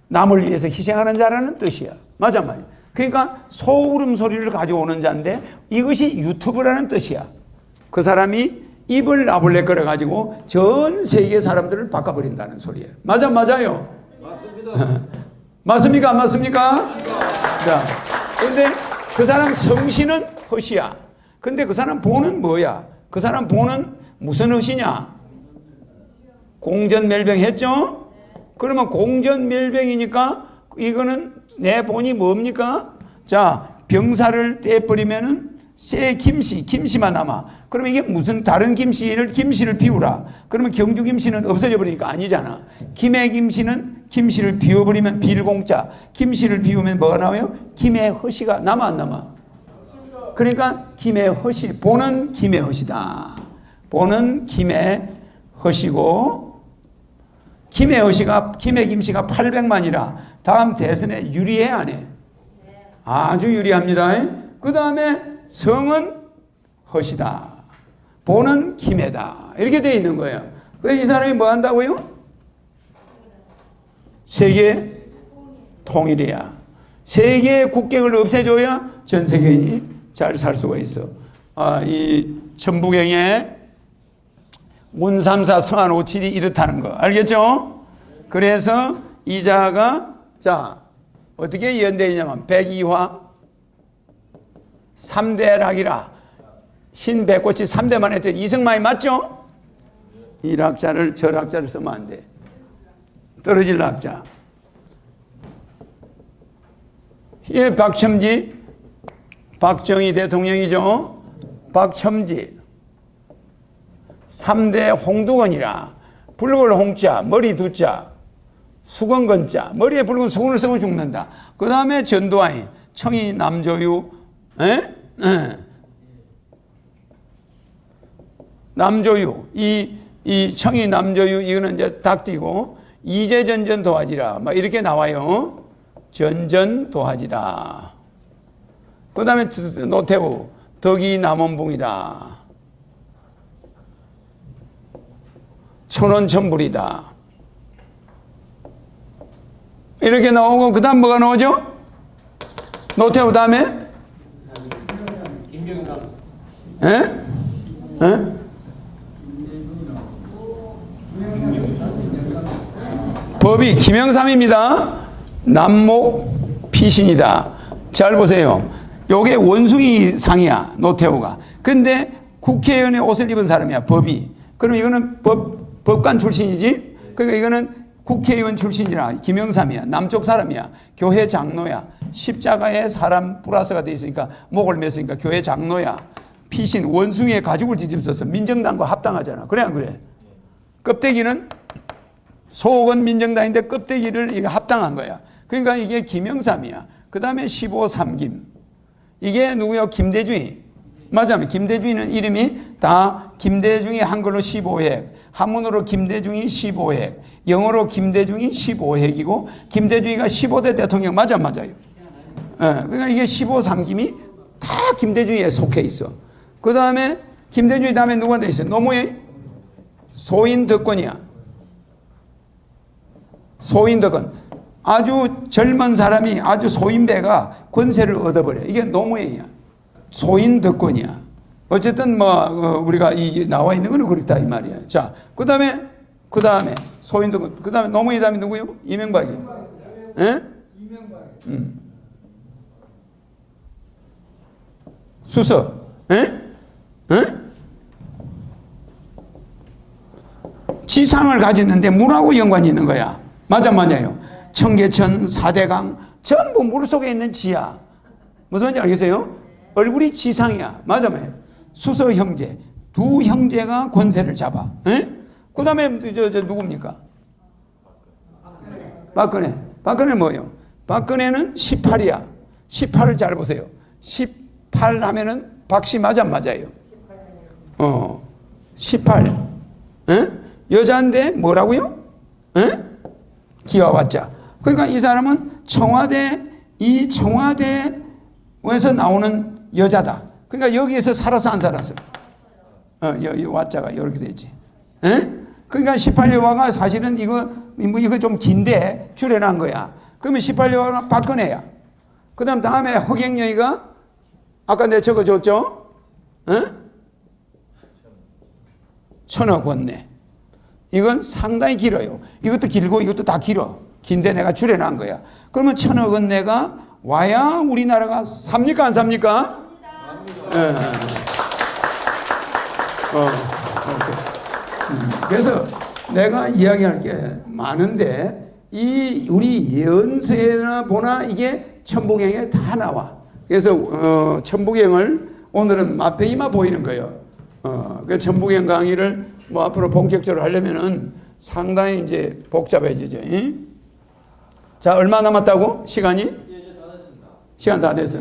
남을 위해서 희생하는 자라는 뜻이야. 맞아요. 그러니까 소울음 소리를 가져오는 자인데 이것이 유튜브라는 뜻이야. 그 사람이 입을 나불레 걸어가지고 전 세계 사람들을 바꿔버린다는 소리예요. 맞아요. 맞습니다. 맞습니까? 안 맞습니까? 자, 근데 그 사람 성신은 허시야. 근데 그 사람 본은 뭐야? 그 사람 본은 무슨 허시냐? 공전멸병 했죠? 그러면 공전멸병이니까 이거는 내 본이 뭡니까? 자, 병사를 떼버리면은 새 김씨만 남아. 그러면 이게 무슨 다른 김씨를 비우라. 그러면 경주 김씨는 없어져 버리니까 아니잖아. 김해 김씨는 김씨를 비워버리면 빌공자. 김씨를 비우면 뭐가 나와요? 김해 허씨가 남아 안 남아? 그러니까 김해 허씨. 본은 김해 허씨다. 본은 김해 허씨고 김해 김씨가 800만이라 다음 대선에 유리해 안 해? 아주 유리합니다. 그 다음에 성은 허시다. 본은 김해다. 이렇게 되어 있는 거예요. 그래서 이 사람이 뭐 한다고요? 세계 통일이야. 세계의 국경을 없애줘야 전 세계인이 잘 살 수가 있어. 이 천부경에 운삼사 성한 오칠이 이렇다는 거 알겠죠? 그래서 이자가 자 어떻게 연대이냐면 백이화 3대락이라 흰 백꽃이 3대만 했더니 이승만이 맞죠? 이 락자를 저 락자를 쓰면 안 돼. 떨어질 락자. 예, 박첨지 박정희 대통령이죠. 박첨지 3대 홍두건이라 붉은 홍자 머리 두자 수건 건자 머리에 붉은 수건을 쓰고 죽는다. 그 다음에 전두환이 청이 남조유 남조유 이 청이 남조유 이거는 이제 닭띠고 이제전전 도화지라 막 이렇게 나와요. 전전 도화지다. 그 다음에 노태우 덕이 남원봉이다. 천원 천불이다. 이렇게 나오고 그 다음 뭐가 나오죠? 노태우 다음에 김병삼. 법이 김영삼입니다. 남목 피신이다. 잘 보세요. 요게 원숭이 상이야. 노태우가. 근데 국회의원의 옷을 입은 사람이야. 법이. 그럼 이거는 법관 출신이지. 그러니까 이거는 국회의원 출신이라 김영삼이야. 남쪽 사람이야. 교회 장로야. 십자가에 사람 플러스가 돼 있으니까 목을 맸으니까 교회 장로야. 피신 원숭이의 가죽을 뒤집어서 민정당과 합당하잖아. 그래 안 그래? 껍데기는 속은 민정당인데 껍데기를 합당한 거야. 그러니까 이게 김영삼이야. 그 다음에 15삼김. 이게 누구요? 김대중이. 맞아요. 김대중이는 이름이 다 김대중이 한글로 15핵, 한문으로 김대중이 15핵, 영어로 김대중이 15핵이고 김대중이가 15대 대통령 맞아요. 그러니까 이게 15삼김이 다 김대중이에 속해 있어. 그 다음에 김대중이 다음에 누구한테 있어? 노무현 소인덕권이야. 소인덕권. 아주 젊은 사람이 아주 소인배가 권세를 얻어버려. 이게 노무현이야. 소인덕권이야. 어쨌든 우리가 나와 있는 거는 그렇다 이 말이야. 자, 그 다음에 소인덕권. 그 다음에 노무현 다음에 누구요? 이명박이. 예? 수석. 예? 예? 지상을 가졌는데 물하고 연관이 있는 거야. 맞아요. 청계천, 사대강 전부 물속에 있는 지야. 무슨 말인지 알겠어요? 얼굴이 지상이야. 맞아요. 수서 형제. 두 형제가 권세를 잡아. 그 다음에 누굽니까? 박근혜. 박근혜 뭐예요? 박근혜는 18이야. 18을 잘 보세요. 18 하면은 박씨 맞아요. 18. 여자인데 뭐라고요? 기와 와자. 그러니까 이 사람은 청와대에서 나오는 여자다. 그러니까 여기에서 살아서 안 살았어요. 와자가 이렇게 되지. 그러니까 18여화가 사실은 이거 좀 긴데 줄여놓은 거야. 그러면 18여화가 박근혜야. 그 다음에 허경영이가 아까 내가 적어줬죠? 천하권네. 이건 상당히 길어요. 이것도 길고 이것도 다 길어. 긴데 내가 줄여놓은 거야. 그러면 천하권네가 와야 우리나라가 삽니까 안 삽니까? 그래서 내가 이야기할 게 많은데 우리 연세나 보나 이게 천부경에 다 나와. 그래서 천부경을 오늘은 맛배기만 보이는 거예요. 그 천부경 강의를 앞으로 본격적으로 하려면은 상당히 이제 복잡해지죠. 자, 얼마 남았다고? 시간이? 시간 다 됐어.